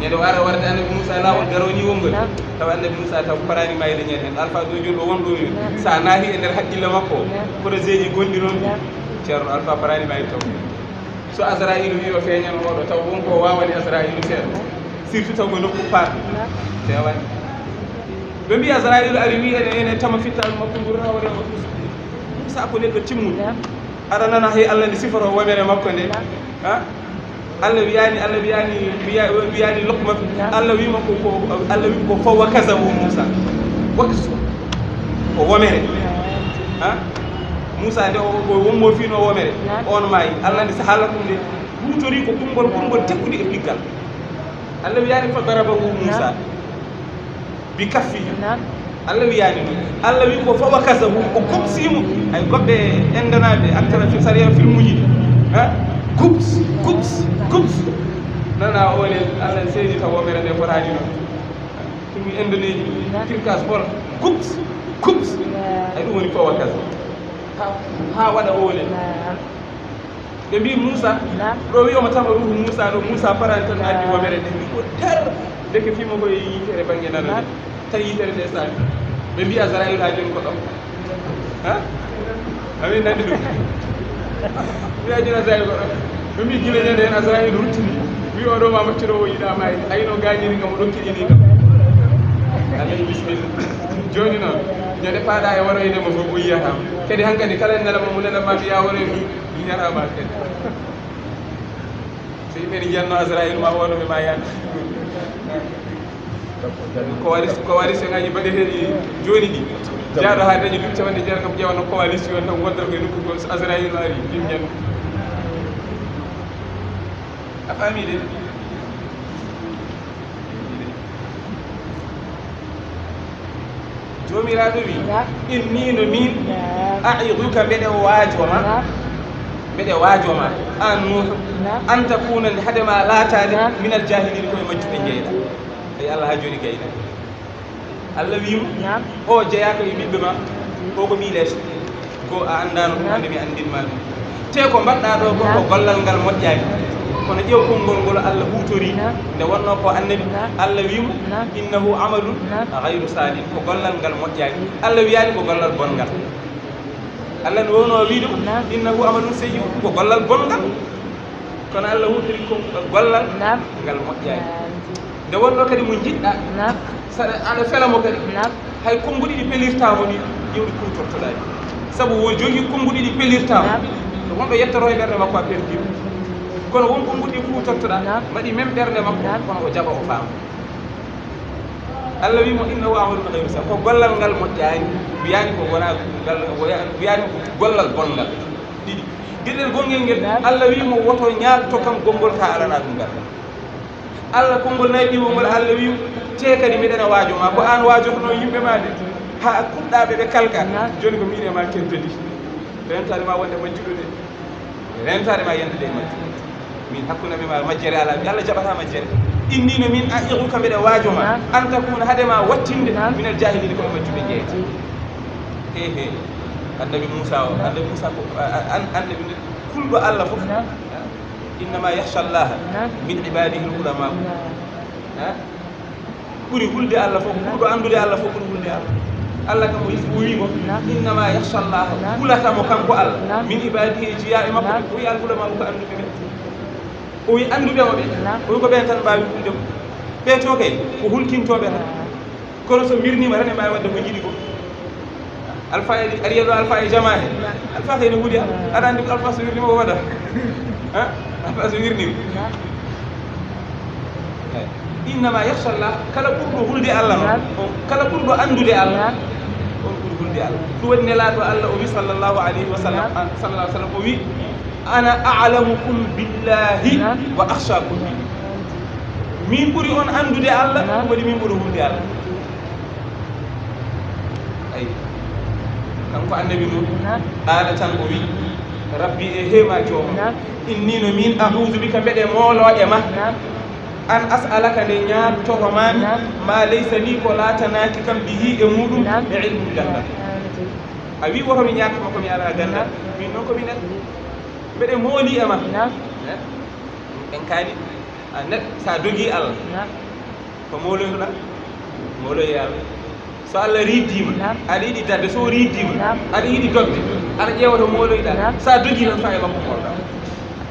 Speaker 1: ñande o ara warde annabi moussa lawol garoni wongol taw annabi moussa taw parani mayde ñande hen alpha ɗo joni o wonɗo ni sa naati e nder haqqille makko projet ji gonɗi noon ceerno alpha parani mayde taw so asrail wi o feeñan oɗo taw wonko wawani asrail seeɗa surtout taw ko nokku paat fewani ɓe mbi asrail ari wi ene tama fittal makko ngur hawre o sa ko neɗɗo timmuɗo aɗa nana hay allah nde siforo womere makko nde allah wiyani lokma allah wima ko allah wi ko fawa kasabu moussa wakso o womere moussa nde o wonmo fino womere on maayi allah nde sahala ɗum nde hutori ko kongol tekkude e piggal allah wiyani fa darabahu moussa bi kaffihi allah wiyani noon allah wi ko fawa kasabu o gubsimo ay goɓɓe endanaɓe actara saria film uji ɗi gubs nana one allah seedi taw womere nde fotani noon ɗum endoneji tirkas bol gubs ay ɗum woni fawa kasabu ha waɗa oole ɓe mbi moussa ɗo wi omo tama ruhu moussa ɗo moussa parani tan addi womere nde mbi ko ter deke fima koye yitere banggue nano nde tan yitere nde sani ɓe mbi asrail ha joni ko ɗo amin nandi ɗum mbiya joni asrail ko ɗo ɓe mbi guila ñande hen asrail ruttini wi oɗo ma macciro o yiɗama ayino gañiri kam o ɗokkiɗini kam alayi bisimilla joni noon ñande paaɗa e waroynema fof o yiyatama kadi hankkadi kala nelama mo nenama mbiya waroy yiyatama kadi so yimɓe ne jiyanno asrail ma wonoɓe ma yaade coalition ngaji mbaɗeteɗi joni ɗi jaaɗo ha dañi ɗum capanɗe jeetati kam ƴewanno coalition tan gondata koye nokku gol so asrail no ari ɗin jan a faami de jomiraɗo wi inni no min aiduka mbeɗe waajoma an nuh an takuna hadema laatade minal jahilin koye majjuɓe jeyɗa ay allah ha joni gayna allah wima o jeeyaka e ɓiɓɓe ma o ko miileso go a andano ɗum hande mi andinma ɗum te ko mbaɗɗa ɗo ko gollal ngal moƴƴani kono ƴeew konngol ngol allah huutori nde wonno ko annabi allah wima innahu amalun gayru salih ko gollal ngal moƴƴani allah wiyani ko gollal bongal allah ne wowno wiide innahu amalun sayyi ko gollal bongal kono allah huutori ko gollal ngal moƴƴani nde wonno kadi mo jiɗɗa aɗa felamo kadi hay konnguɗi ɗi pelirtamo ni ƴewɗi kutortoɗaɗi sabu wo jogii konnguɗi ɗi pelirtamo to wonɗo yettoro e ɓerde makko a perdima kono won konnguɗi kutortoɗa waɗi même ɓerde makko kono o jaɓa o faama Allah wimo innahu amalun ghayru sa ko gollal ngal moƴƴani wiyani ko wona wiyani ko gollal bonngal ɗiɗi gueɗel gonngel ngel Allah wimo woto ñaagto kam gongol ka alana ɗum ngal Allah konngol nayi ɗiwo ngol Allah wimo te kadi miɗena waajo ma ko an waajotono yimɓe ma de ha kuɗɗaɓe ɓe kalka joni ko min e ma kentodi rentade ma wonde majjuɗo de rentade ma yende de majjuɗo min hakkude ma majjere ala Allah jaɓata majjere innino min a iruka mbeɗa waajo ma an takuna hadema wattinde minal jahilina koye majjuɓe jeeyta he annabi Moussa o annabi Moussa ko annabi kulɗo Allah fof innama yahcha llaha min ibadihi l ulama ɓuri hulde Allah fof ɓurɗo andude Allah fof ɓuri hulde Allah Allah kam o wimo innama yahcha llaha hulatamo kanko Allah min ibadihi jiya e makko o wi al ulama ko anduɓe ɓe o wi anduɓemo ɓe o wi ko ɓen tan mbawi huldemo ɓe to kay ko hulkintoɓe tan kono so mirnima tan e mbawi wadde ko jiiɗi ko alpha aɗa yiyaɗo alpha e jama he alpha kayne huuɗi aɗa andi ko alpha so wirnima o waɗa alpha so wirnima innama yahcha llah kala ɓurɗo hulde Allah noon kala ɓurɗo andude Allah on ɓuri hulde Allah ɗum waɗi nelaɗo Allah o wi sallllahu alayhi wa sallam sallah sallam o wi ana a'lamukum billahi wa akhshakum bi min ɓuri on andude Allah ɗum waɗi min ɓuri hulde Allah ayi kanko annabi noon ɗaɗa tan o wi rabbi e heema jooma innino min a'udhu bika mbeɗe moolo e ma an as'alaka nde ñaatoto mami ma laysa li ko laatanaki kam bihi e muɗum e ilmum gandal a wi woto mi ñaatoma komi ala gandal min noon komi neɗɗo mbeɗe mooli e ma en kaali a neɗɗo sa dogii Allah ko mooloytoɗa mooloye Allah so Allah riddima aɗa yiɗi darde so riddima aɗa yiɗi dogde aɗa ƴeewato mooloyɗa sa dogii tan fa e makko molɗa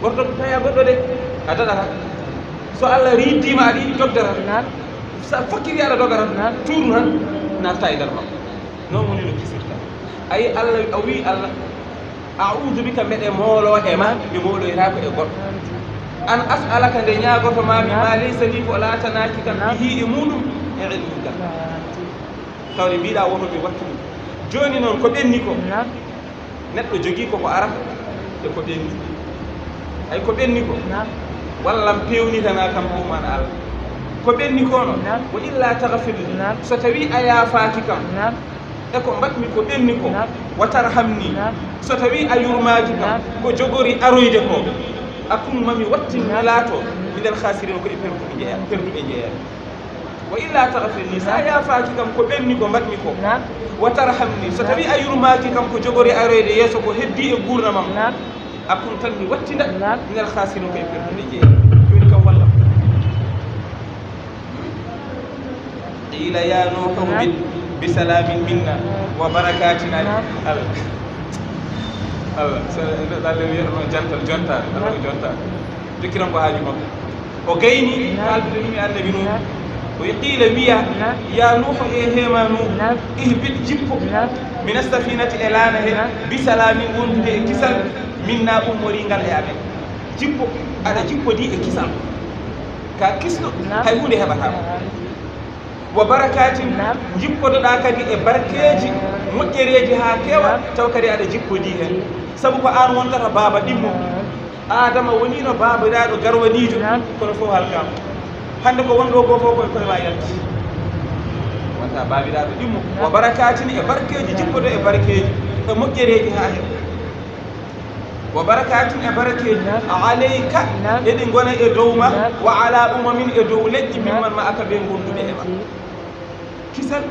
Speaker 1: woto dogde tawi a goɗɗo de a daɗata so Allah riddima aɗa yiɗi dogde tan sa fokkiri aɗa doga tan tuuru tan natta e nder makko non woni no kisirta ayi Allah a wi Allah a'udhu bika mbeɗe moolo e ma mi mooloytako e goɗɗo an as'alaka nde ñaagoto mami ma laysa li ko laatanaki kam bihi e muɗum e ilmum gal tawde mbiɗa woto mi wattu ɗum joni noon ko ɓenni ko neɗɗo jogii koko arata e ko ɓenni ay ko ɓenni ko wallam pewnitana kam ɗumana Allah ko ɓenni ko noon ko illa tahfir so tawi a yaafaki kam e ko mbatmi ko ɓenni ko watar hamni so tawi a yurmaki kam ko jogori aroyde ko akkum mami wattinmi laato minel khasirin ko e perduɓe jeeyani wa illa tahfirni sa yaafaki kam ko ɓenni ko mbatmi ko watar hamni so tawi a yurmaki kam ko jogori aroyde yeeso ko heddi e gurnamam akkum tan mi wattina minel khasirin ko e perduɓe jeeyani joni kam wallam qila ya nuhu bisalamin minna wa barakatina Allah Allah dalle wiyata noon jantal jontade ala ko jontade jokkiran ko haaju makko o gayni kaldude ɗum e annabi nuh o qila wiya ya nuhu e heema nuh ihbit jippo min astafinati e laana he bisalamin wondude e kisal minna ummoringal e amen jippo aɗa jippodi e kisal ka kisɗo hay hunde heɓatama wa barakatin jippotoɗa kadi e barkeji moƴƴereji ha kewa taw kadi aɗa jippodi hen sabu ko an wontata baaba ɗimmo adama wonino babiraɗo garwanijo kono fof halkama hande ko wonɗo ko fof koye ma yalti wonta babiraɗo ɗimmo wa barakatin e barkeji jippoto e barkeji e moƴƴereji ha he wa barakatin e barakeji alayka eɗi gona e dowma wa ala umamin e dow leƴƴi mimman ma aka ɓe gonduɓe e ma kisal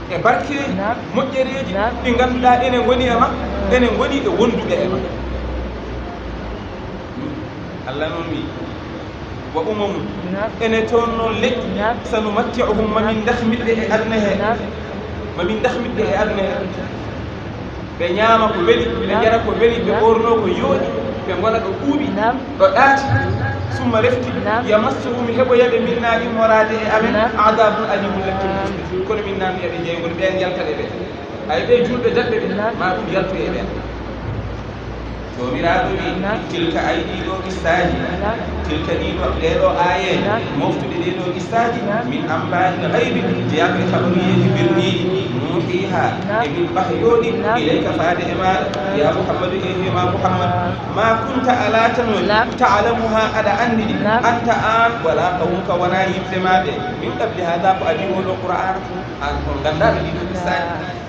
Speaker 1: e barkeji moƴƴereji ɗi ganduɗa enen goni e ma enen goni e wonduɓe e ma Allah noon wi wa umamum ene toon noon leƴƴi sanumatti'uhum mamin dahmiɗɓe e aduna he mamin dahmiɗɓe e aduna he ɓe ñaama ko weli ɓe jara ko weli ɓe ɓorno ko yooɗi ɓe gona ɗo ɓuuɓi ɗo ɗaati summa refti yamassuhum heɓo yaɓe minna immorade e amen adabun alimum lectul musɓe kono min nan yaɓe jeygol ɓen yaltaɗe ɓe ay ɓe julɓe daɓɓe ɓe ma ɗum yaltu e ɓen jomiraɗo wi tilka ay ɗiɗo qissaji tilka ɗeɗo ayeji moftuɗe ɗeɗo qissaji min ambalil gaybi jeyaɓe habaruyeji birniɗi nuhiha emin bahyoɗi ilayka faade e maɗa ya mouhammadou ehema mouhammad ma kunta ala tanol talamuha aɗa andiɗi anta an wala qawmuka wona yimɓe maɓe min qabli hada ko adi oɗo qur'an an on gandaɗo ɗiɗo qissaji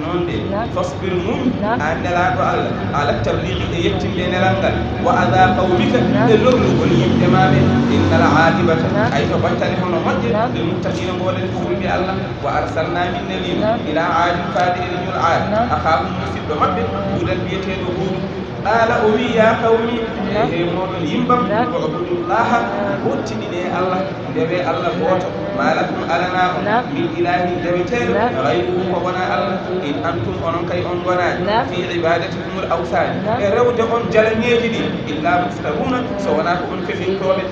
Speaker 1: noon de fasbir mum an nelaɗo allah ala tabliqi e yettinde nelal ngal wa ada qawmika e lorlugol yimɓe maɓe innal aqibata ay to battane hono moƴƴe lil muttaqina ngoɗen ko wulɓe allah wa arsalna min nalim ila adin faade e leñol aad akhakum musidɗo maɓɓe huudan biyeteɗo huudu qala o wi ya qawmi e moɗon yimbam ko abudullaha wottiɗiɗe allah ndewe allah goto malakum alana on min ilahi ndeweteɗo gayruhu ko wona allah in antum onon kay on gonaji fi ibadatikum l awsani e rewde on jalaŋeji ɗi illa muftaruna so wona ko on fefintoɓe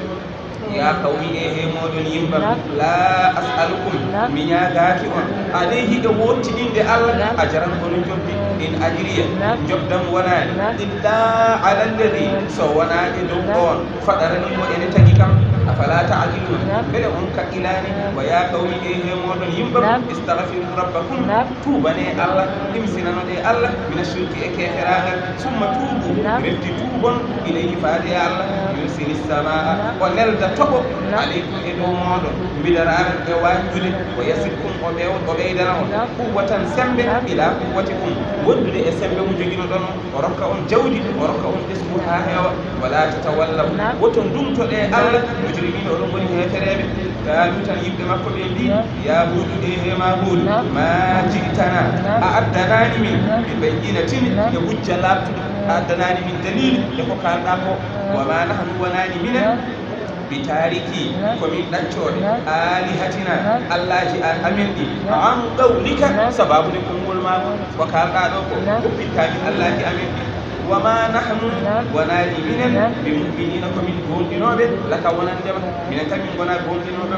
Speaker 1: ya qawmi e moɗon yimbam la as'alukum mi ñagaki on alayhi e wottiɗinde allah ajaran onon jobbi in ajriya jobdam wonani illa ala alladi so wona e dow on faɗaranimo ene tagui kam afala ta'qilun bele on kailani wa ya qawmi e moɗon yimbam istagfiru rabbakum tubane allah ɗimsinanoɗe allah mina shirki e keferagal summa tuubu refti tuubon ilayhi faade e allah yursili samaa o nelda toɓo aleykum e dow moɗon mbidaraɓe e wanjude o yasitkum o ɓeydana on quwwatan sembe ila quwwatikum wondude e sembe mo joguino ɗon o rokka on jawdi o rokka on ɓesgu ha heewa wala tatawallaw woto ndumtoɗe allah mujrimina oɗon goni hefereɓe galu tan yimɓe makko ɓe mbi ya huudu e hema huudu ma jitana a addanani min ɓe bayyinatin e hujja labtuɗo a addanani min dalil e ko kalɗa ko wama nahnu wonani minen bitariki komin ɗaccoɗe alihatina allahji amin ɗi an qawlika sababude konngol mako ko kalɗa ɗo ko oppittamin allahji amin ɗi wama nahnu wonani minen ɓe muminina komin gonɗinoɓe laka wonandema minen kam min gona gonɗinoɓe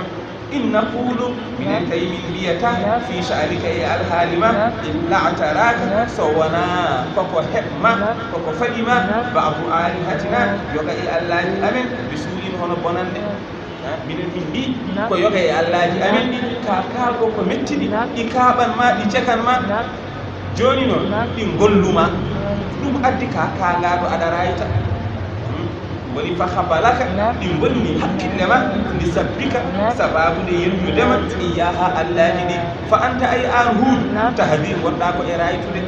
Speaker 1: in naqulu minen kay min mbiyata fi sha'anika e alhaalima illa ataraka so wona koko heɓma koko faɗima ba'du alihatina yoga e allahji amen ɓe suuɗin hono bonande minen min mbi ko yoga e allahji amen ɗi ka kaago ko mettiɗi ɗi kaaɓanma ɗi cekanma joni noon ɗi golluma ɗum addi ka kaagaɗo aɗa rayta woni fa habalaka ɗi bonni hakkille ma ndi sabbika sababude yennudema iyaha allaji ɗi fa anta ay an huudu tahdir gonɗa ko e raytude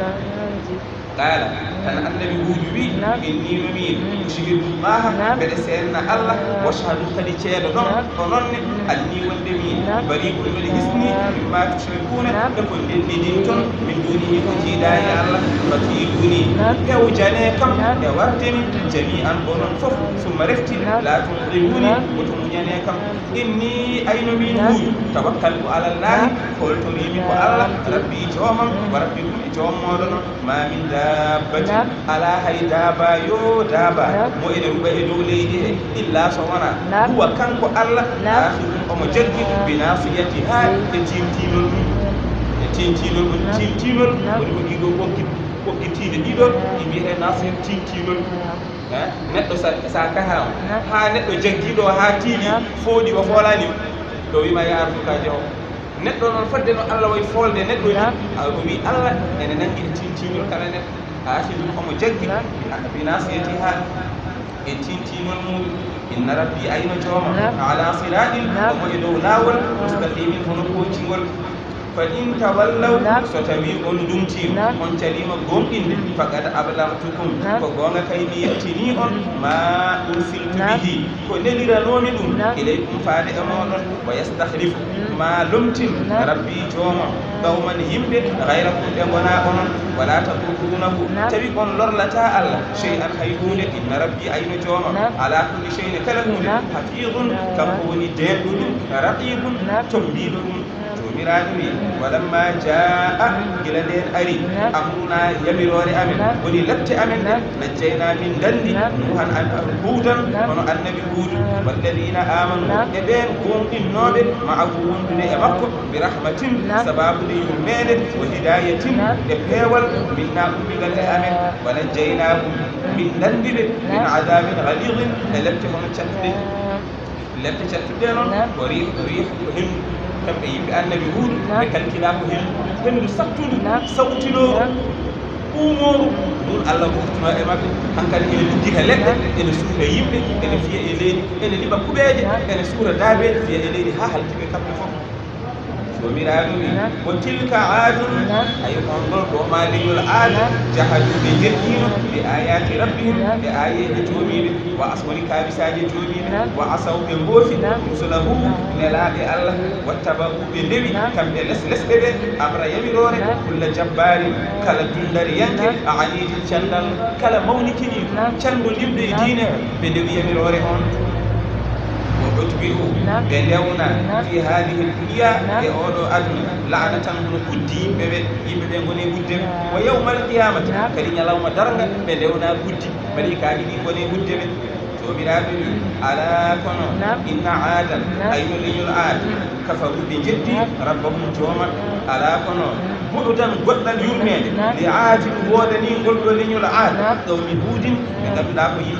Speaker 1: qala tan annabi huudu wi inni nomin ushhidullaha mbeɗe senna allah washhadu kadi ceeɗo ɗon o nonne anni wonde min bari'un mbeɗe hisni mimma tushrikuna e ko ndendidin toon min dunihi ko jiiɗa e allah fakiduni pewjane kam e wardemi jami an onon foof summa refti la tunqimuni woto muñane kam inni ayno min huudu tawakkaltu alallahi holtorimi ko allah rabbi joomam wa rabbikum e joom moɗon ma min dabbati ala hay daaba yo daaba mo ene ruɓa e dow leydi he illa so wona huwa kanko allah akhirun omo jaggi binasiyati ha e tintinol ɗum e tintinol ɗum tintinol woni ko ɗiɗo ɓoggitiide ɗiɗo ɗi mbiyete nasir tintinol neɗɗo sa kaha ha neɗɗo jaggiɗo ha tiiɗi fooɗi o foolani ɗo wima ya artukaji o neɗɗo noon fodde no allah way folde neɗɗo ni o wi allah ene nangi e tintinol kala neɗɗo akhirun omo jaggi binasiyati ha e tintinol muɗum inna rabbi ayno jooma ala siratin omo e dow laawol mustaqimin hono koccingol fa in tawallaw so tawi on dumtima on calima gomɗinde faqad ablagtukum ko gonga kay mi yettini on ma ursiltu bihi ko neliranomi ɗum ilaykum faade e moɗon wa yastahlifu ma lomtin rabbi jooma qawman yimɓe gayrakum ɓe gona onon wala taqudunahu tawi on lorlata allah chey an hay hunde inna rabbi ayno jooma ala kulli cheyne kala hunde hafidun kanko woni denɗo ɗum raqibun tombiɗo ɗum jomiraɗo wi walamma jaa gila nden ari amruna yamirore amen woni lebte amen ɗe najjayna min gandi nuhan huudan hono annabi huudu walladina amanu e ɓen gonɗinnoɓe maahu wondude e makko bi rahmatin sababude yurmede wa hidayatin e peewal minna ummigal e amen wa najjaynahum min dandiɓe min adabin galidin e lebte hono cattuɗe lebte cattuɗe noon ko riih ko hendu kamɓe yimɓe annabi huudu ɓe kalkila ko hendu sattudu sawtinoru ɓuumoru ɗum allah wurtuno e maɓɓe hankkadi ene liggita leɗɗe ene suura yimɓe ene fiya e leydi ene liɓa kuɓeeje ene suura daabeeje fiya e leydi haa haltiɓe kamɓe fof jomiraɗo wi ko tilka aadum ay on ɗon ɗo ma leñol aada jahaduɓe jettino ɓe ayati rabbihim ɓe ayeje joomiɓe wa aswoni kabisaji joomiɓe wa asaw ɓe mboofi rusulahu nelaɓe allah wattaba'u ɓe ndewi kamɓe lesɗe ɓe amra yamirore kulla jabbari kala dundari yanke a anidi candal kala mawnikini cando limɗo e diine ɓe ndewi yamirore on وأتبعوا بلونا في هذه الدنيا يقولوا أدنى لعنة من كدي يبقى غني ودم ويوم القيامة كريم الله مدرنا بلونا كدي بريك عادي غني ودم وبرابي على كنو إن عادا أي ليل عاد كفروا بجد ربهم جوما على كنو بعدا قدنا يرمين لعاد ودني قلوا ليل عاد دوم هود من قبل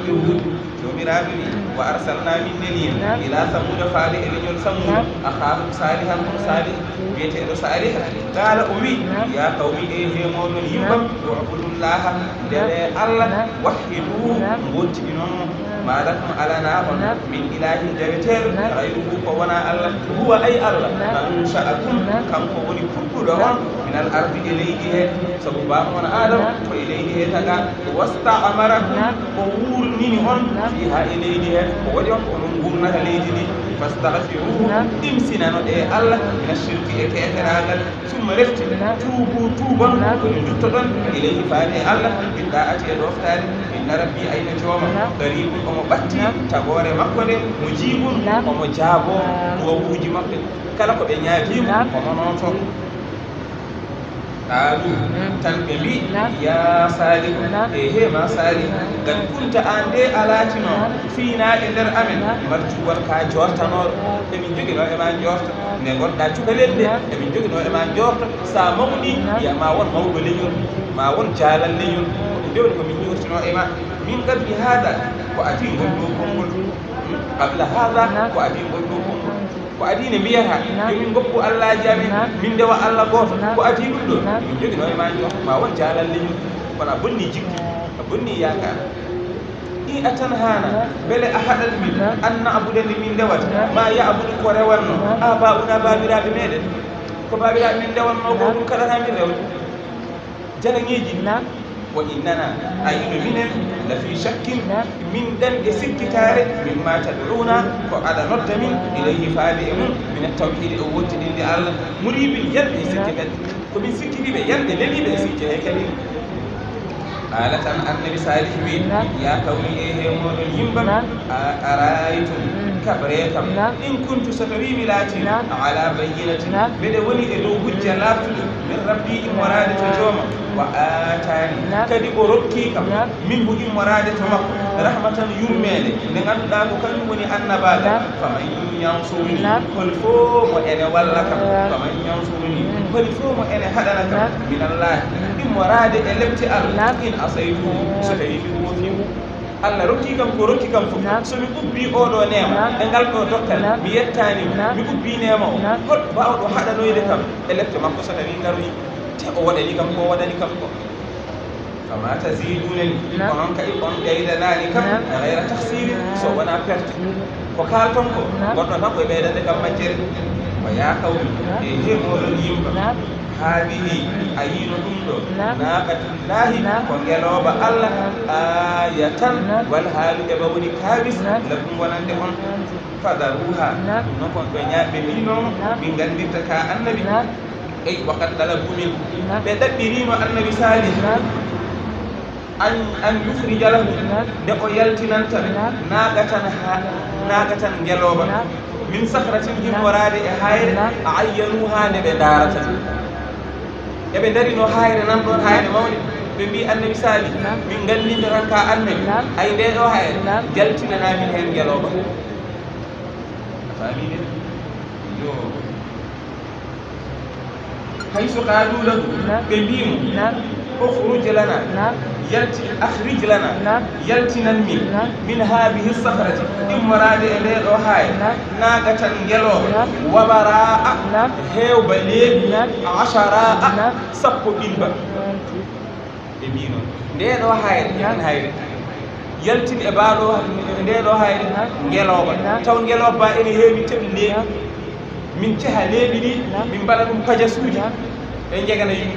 Speaker 1: يهود وبرابي وأرسلنا من نلين إلى ثمود فالي إلى ثمود أخاهم صالحا صالح بيته صالح قال أمي يا قومي إيه مولون يمم واعبدوا الله لله الله وحدوه موجئنون ما لكم على ناهن من إله جبتر غيره فوانا الله هو أي الله أنشأكم كم فوني كبرون من الأرض إليه سبحانه آدم وإليه تقع واستعمركم وول منهم فيها إليه ووديهم ونقولنا ليدني فاستغفروه امسنا إيه الله من الشرك كافر هذا ثم رفت توبوا توبا ونجتبا إليه فاني الله بالطاعة الوفتان إن ربي أين جوما قريب ومبتي تبوري مكوني مجيب ومجابو ووجي مكوني كلا كو بنياجيم ومنوتو قالوا تنبلي يا صالح إيه ما صالح قد كنت عندي علاتنا فينا إلى الأمن مرجو كاجورت نور من جوجنا إمان جورت نقول دا تقولين من جوجنا إمان جورت ساموني يا ما ون مو بليون ما ون جالن ليون دون من جورتنا إمان من قبل هذا وأتين قلوبكم قبل هذا وأتين قلوبكم ko adine mbiyaha yomin goppu Allah jami min dewa Allah goto ko adi ɗum ɗo min jogino e maji ma won jalalle ñum kono a bonni jikki a bonni yakar i atan hana beele a haɗat min an na'budani min dewata ma ya'budu ko rewanno abauna babiraɓe meɗen ko babiraɓe min dewanno ko ɗum kaɗata min rewde jalaŋeji wa innana ayino minen la fi shakkin min ɗen e sikkitare mimma tad'una ko aɗa nodda min ilayhi faade e mum min tawhide o wottidinde Allah muriɓe yalɓe e sikke men komin sikkiriɓe yalɓe leliɓe e sikke he kadi قال تن النبي صالح وي يا قومي إيه مولون يمبم أرأيتم كبريتم إن كنت ستري ملاتي على بينة بدأ ولي إدو هجة لابتو من ربي إمرادة جوما وآتاني كدي أركيكم منه إمرادة مكو رحمة يرميني لغن داكو كان وني النباغة فمن ينصرني كل فوم وإن ولكم فمن ينصرني كل فوم وإن حدنكم من الله إمرادة إلبتي الله إن أصيبه ستيفي وفيه Allah rokki kam ko rokki kam fof somi ubbi oɗo nema e ngal ɗo dokkal mi yettani mi ubbi nema o hol bawɗo haɗanoyde kam e lefte makko so tawi garoyi te o waɗani kam ko waɗani kam ko fama tasidunani onon kay on ɓeydanani kam gayra tahsiri so wona perte ko kalton ko goɗɗo tan koye ɓeydande kam majjere o ya kawmi e hemoɗon yimba هذه أين دندو ناقة الله كونجلوب الله آية والحال يبوني كابس لكم ونندهون فذروها نكون بنيا بمينو من غندتك النبي أي وقد طلبوا منه بدبرين النبي صالح أن يخرج له دقو يلتنان ناقة جلوبا min sahratin himmorade e hayre ayyanuha ne ɓe darata eɓe darino hayre nan ɗon hayre mawde ɓe mbi annabi sali min gandinde tan ka annabi ay nde ɗo hayre jaltinanamin hen ngeloba famine yo hayso qalu lahu ɓe mbimo ukhruj lana yalti akhrij lana yaltinan min hadihi sahrati immorade e nde ɗo hayre naga tan ngeloba wabaraa hewba leeɓi ashara sappo ɓilba ɓe mbi noon nde ɗo hayre hen hayre yaltin e baaɗo nde ɗo hayre ngeloba taw ngeloba ene heewi teɓi leeɓi min ceha leeɓi ɗi min mbaɗa ɗum pajasuuji ɓe jegana yimɓe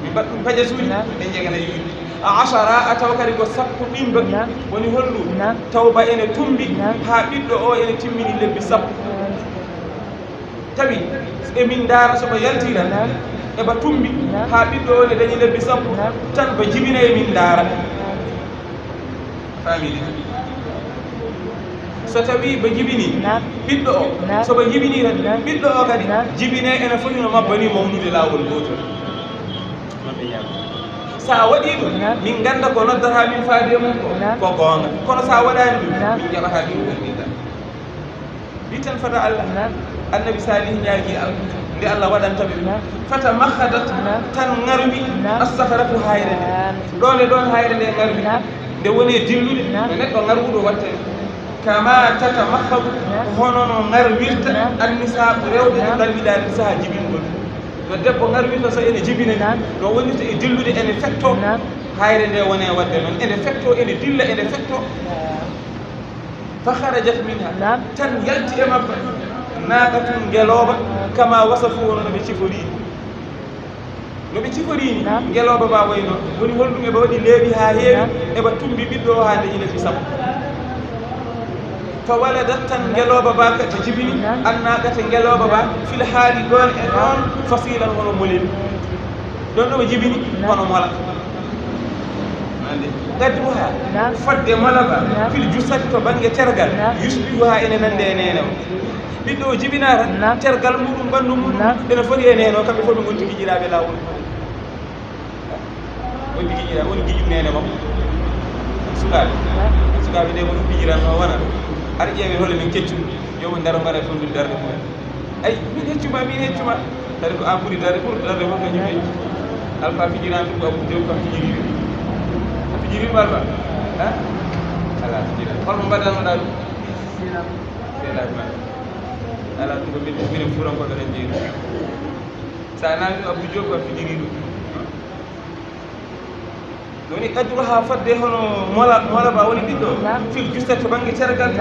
Speaker 1: min mbaɗa ɗum pajasuuji ɓe jegana yimɓe ashara a taw kadi ko sappo ɓimba woni hollu tawba ene tumbi ha ɓiɗɗo o ene timmini lebbi sappo tawi emin daara soɓa yaltira eɓa tumbi ha ɓiɗɗo o ne dañi lebbi sappo tan ba jibina emin daara famili so tawi ba jibini ɓiɗɗo o soba jibini tan ɓiɗɗo o kadi jibine ene foti no mabbani mawnude lawol gotol sa waɗi ɗum min ganda ko noddata min faade mum ko gonga kono sa waɗani ɗum min jaɓata ɗum gonɗinɗa wi tan fata allah annabi salih ñaagi allah nde allah waɗantaɓe fata mahadat tan ngarwi assaharatu hayre nde ɗone ɗon hayre nde ngarwi nde woni dillude no neɗɗo ngarwuɗo watte kama tata mahadu hono no ngarwirta annisaɓe rewɓe no ɗalwiɗani saaha jibingol no debbo ngarwirta so ene jibina no wonirta e dillude ene fetto hayre nde wone wadde noon ene fetto ene dilla ene fetto fa harajat minha tan yalti e mabba naqatum ngeloba kama wasafu wono no ɓe ciforini ngeloba ba wayno woni holɗum eɓe waɗi leeɓi ha heewi eɓa tumbi ɓiɗɗo o ha nde lebbi sappo fa waladat tan ngeloba ba kadi jibini annaqata ngeloba ba fil haali ɗon e ɗon fasilan hono molel ɗon ɗoɓe jibini hono mola gadduha fodde mola ba fil jusati to banggue tergal yusbihuha ene nande e nene o ɓiɗɗo o jibinata tergal muɗum ɓanndu muɗum ene foti e nene o kamɓe fof ɓe gonti guiƴiraɓe lawol woni guiƴira woni guiƴum nene mam sukaɓe nde woni guiƴiranno wona aɗa ƴeewe hole min keccu yomo daro mbaɗa fondude darde mumen ay min heccuma tari ko an ɓuuri darde fof kañum hecci alpha fijirani ɗum ko abou dew kam fijiriri a fijirima alpha ala fijirani holmo mbaɗanoɗa ɗum seeɗaɓima ala ɗum ko minen fuurankoɓe ɗen jeeyi sa nawi ɗum abou diop kam fijiri ɗum woni qadruha fadde hono mola ba woni ɓiɗɗo fil justat to banggue tergal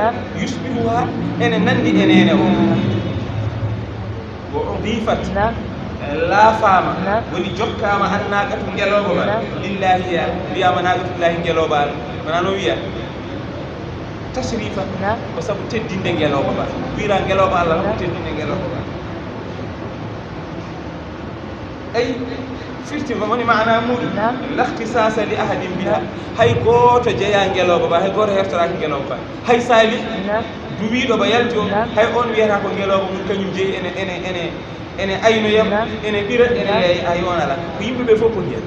Speaker 1: yusbihuha ene nandi e nene o wo udifat laafama woni jokkama an naqatu ngeloba ma lillahi ya wiyama naqatullahi ngeloba ala wona no wiya tasrifa ko saabu teddinde ngeloba ba wira ngeloba allah ko teddinde ngeloba ba ay firtima woni mana muɗum lahtisasa li ahadin biha hay goto jeeya ngeloba ba hay goto hertoraki ngeloba ba hay sali duwiɗo ba yalti o hay on wiyata ko ngeloba mum kañum jeeyi ene aynoyam ene ɓira ene yeey hay on ala ko yimɓeɓe fof ko jiya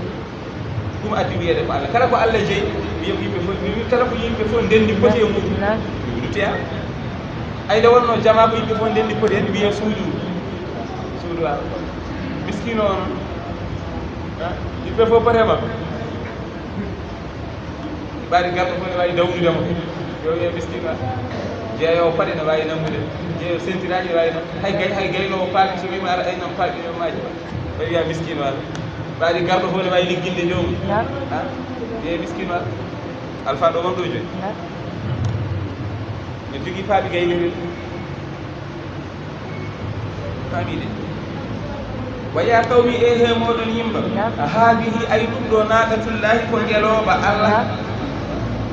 Speaker 1: ɗum addi wiyede ko allah kala ko allah jeeyi wiya ko yimɓe fof kala ko yimɓe fof ndendi poti e muɗum wiɗuteya ayde wonno jama ko yimɓe fof ndendi poti hen wiya suudu a miskino on yimɓe fof potema ɓaari garɗo fof ne wawi dawdudema yo wiye miskino jeeyowo paɗe ne wawi nammude jeeyo sentiraji ne wawi nam hay gaynowo paaki so wima ara aynam paaki ñomaji ɓe wiya miskino ala ɓaari garɗo fof ne wawi ligginde jomum wiye miskino ala alpha ɗo mam ɗo joyi ne jogui paaɓi gaynirel faamide waya qawmi e he moɗon yimba haadihi ay ɗum ɗo naqatullahi ko ngeloba allah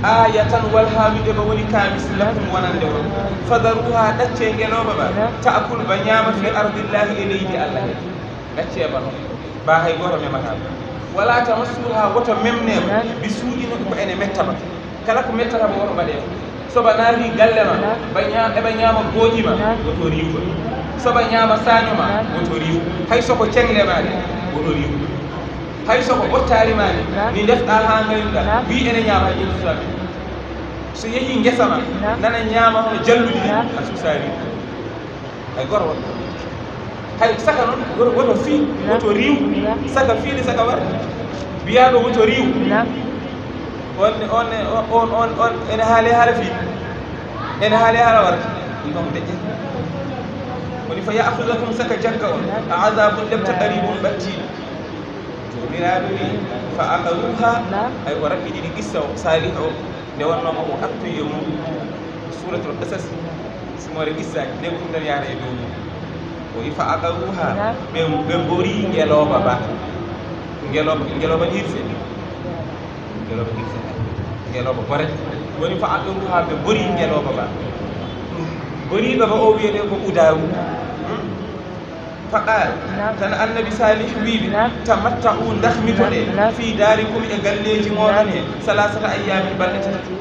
Speaker 1: aya tan wal haamiɗe ba woni kamis lakum wonande on fadaruha ɗacce ngeloba ba taakul ba ñama fi ardillahi e leydi allah he ɗacce ba noon ba hay goto memata wala tamassuha woto memnema bi suuɗino ko ene metta ba kala ko mettata ba woto mbaɗe soba naati galle ma eɓe ñaama gooƴi ma woto riiwgo soba ñaama saño ma woto riiw hay soko cengle ma de woto riiw hay soko ɓottaari ma de ni ndefɗa haa ngaynuɗa wi ene ñaama ƴettusaɓe so yehi ngesa ma nana ñaama hono jalluɗi ni a susaari hay goro wonɗo hay saka noon woto fii woto riiw saka fiide saka war mbiyaɗo woto riiw on ene haale haala fii ene haale haala warta ɗum kam deƴƴe woni fa yaahudakum saka jakka on adabun lebta qaribum ɓattiɗo jomiraɗo wi fa aqaruha ay ko rabɓi ɗiɗi qissa o salih o nde wonnoma o attoye mum suratul qasas simore qissaji nde ko ɗum tan yaara e dow mum o wi fa aqaruha ɓe mbori ngeloba ba ngeloba hirse ngeloba bore woni fa aqaruha ɓe mbori ngeloba ba boriɓe ba o wiyete ko udaru faqal tan annabi salih wiɓe tamatta'u dahmitoɗe fi darikum e galleji moɗon he salasata ayyamin balɗe tati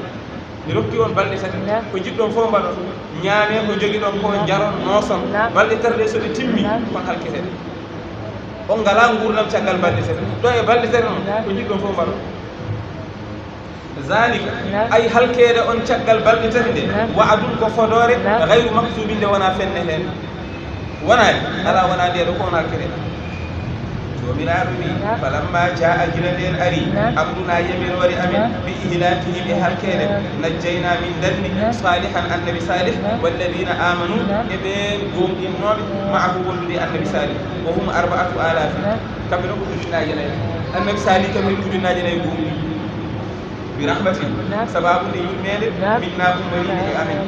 Speaker 1: mi rokki on balɗe tati ko jiɗɗon fof mbaɗon ñaame ko jogui ɗon ko jaron nooson balɗe tarɗe soɗe timmi kon halketeɗe on ngala gurdam caggal balɗe tati ɗo e balɗe tati noon ko jiɗɗon fof mbaɗon zalika ay halkede on caggal balɗe tati nde wa'adun ko fodore gayru maktubin nde wona fenne hen wonaani ala wona nde ɗo ko on halkede jomiraɗo wi falamma jaa gila nden ari amduna yamin wari amin bi ihlakihim e halkede najjayna min danni salihan annabi salih walladina amanu e ɓe gomɗinnoɓe maahu wondude annabi salih wo hum 4000 kamɓe ɗon ko ujunnaji nayyi annabi salih kam hen ujunnaji nayyi gomɗi bi rahmatin sababude yurmede minna ummaride e amen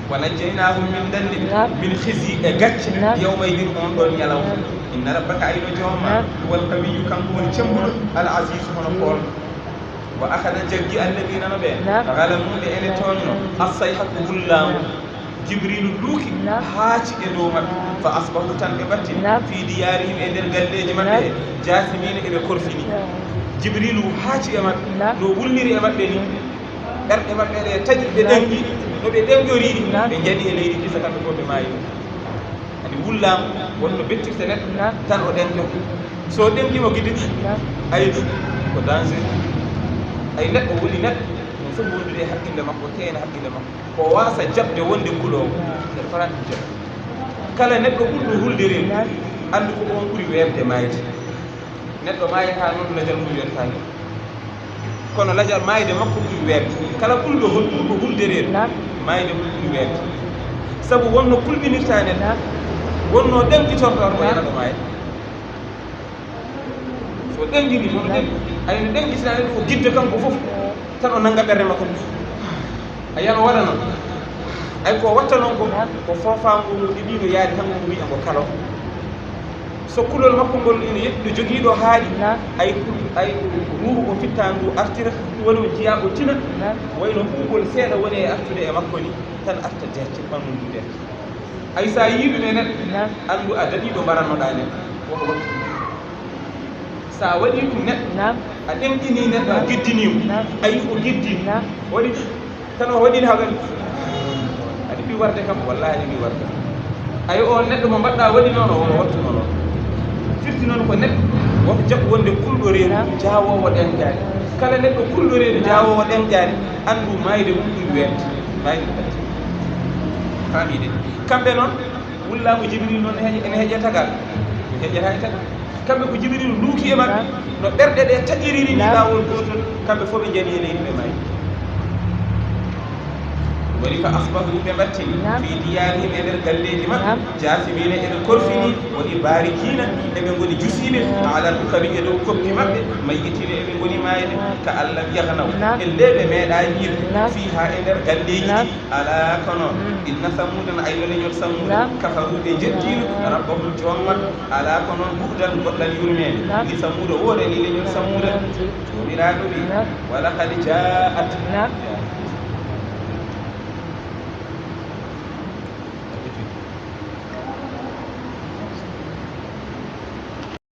Speaker 1: wa najjaynahum min danni min khizi e gacce yawmaydin on ɗon ñalawma inna rabbaka ayno joomma wal qawiyyu kanko woni cembuɗo al aziz hono koolɗo wa akhada jaggi alladina no ɓe galamuɓe ene toonno assayhatu hullamu jibrilu luuki haaci e dow maɓɓe fa asbahu tan ɓe batti fi diyarihim e nder galleji maɓɓe he jasimina eɓe korfini jibrilu haaci e maɓɓe no wulniri e maɓɓe ni ɓerɗe maɓɓe ɗe taƴi ɓe ɗengi no ɓe ɗenƴoriɗi ɓe jaɗi e leydi kisa kamɓe fof ɓe maayi andi wullama wonno bettirte neɗɗo tan o ɗenƴo so ɗenƴimo guide ayi ko danger ay neɗɗo woni neɗɗo ɗum fof wondude haqqille makko teena haqqille makko ko wasa jaɓde wonde kuuɗowo nder faranti jaɓ kala neɗɗo ɓurɗo hulde reedu andu ko on ɓuuri webde mayde neɗɗo mayata noon ladial mum yonta ni kono ladial mayde makko ɓuuri webde kala ɓurɗo hulde reedu mayde ɓuuri webde sabu wonno kulɓinirta neɗɗo wonno ɗenɗitortoɗo ko yana ɗo mayde so ɗenɗini mono ɗenɗi ayno ɗenɗitina neɗɗo ko guidde kanko fof tan o nanga ɓerde makko a yiyano waɗa noon ay ko watta noon ko fofango ɗiɗiɗo yaari kanko ko wiya ko kalo so kulol makko ngol ina yettude jogiiɗo haaɗi ay ruuhu ko fitta ndu artira woni o jiya o tina wayno ɓuugol seeɗa woni e artude e makko ni tan arta derti ɓanndu ndu derti ay sa yiiɓe ɓe neɗɗo anndu a daɗiɗo mbarannoɗa neɗɗo woto wattu sa waɗi ɗum neɗɗo a ɗemɗini neɗɗo a giddinimo ayi o giddi waɗi tan o waɗini ha waɗi aɗa ɓi warde kam wallahi aɗa ɓi warde ayi o neɗɗo mo mbaɗɗa waɗi noon o wattuno noon firti noon ko neɗɗo woto jaɓ wonde kulɗo reedu jawowo ɗenƴaani kala neɗɗo kulɗo reedu jawowo ɗenƴaani anndu mayde mum ɗum webde mayde ɗum faamiide kamɓe noon wullaamu jibril noon ene heƴe tagal ɓe heƴata e tagal kamɓe ko jibril luuki e maɓɓe no ɓerɗe ɗe taƴiriri ni laawol gotol kamɓe fof ɓe jaɗi e leydi ɓe mayi woni fa asbahu ɓe mbattini fi diyarihim e nder galleji maɓɓe jasimina eɓe korfini woni barikina eɓe goni jusiɓe alal ukari e dow koppi maɓɓe mayyitina eɓe goni mayde ka allah yahnaw elle ɓe meeɗa yirde fiha e nder galleji ɗi ala kono inna samudan ayno leñol samuda kafaru ɓe jettino rabbahum joommaɓe ala ko noon ɓuuɗan goɗɗan yurmede li samuda woore ni leñol samuda jomiraɗo ɓi wala kadi jaat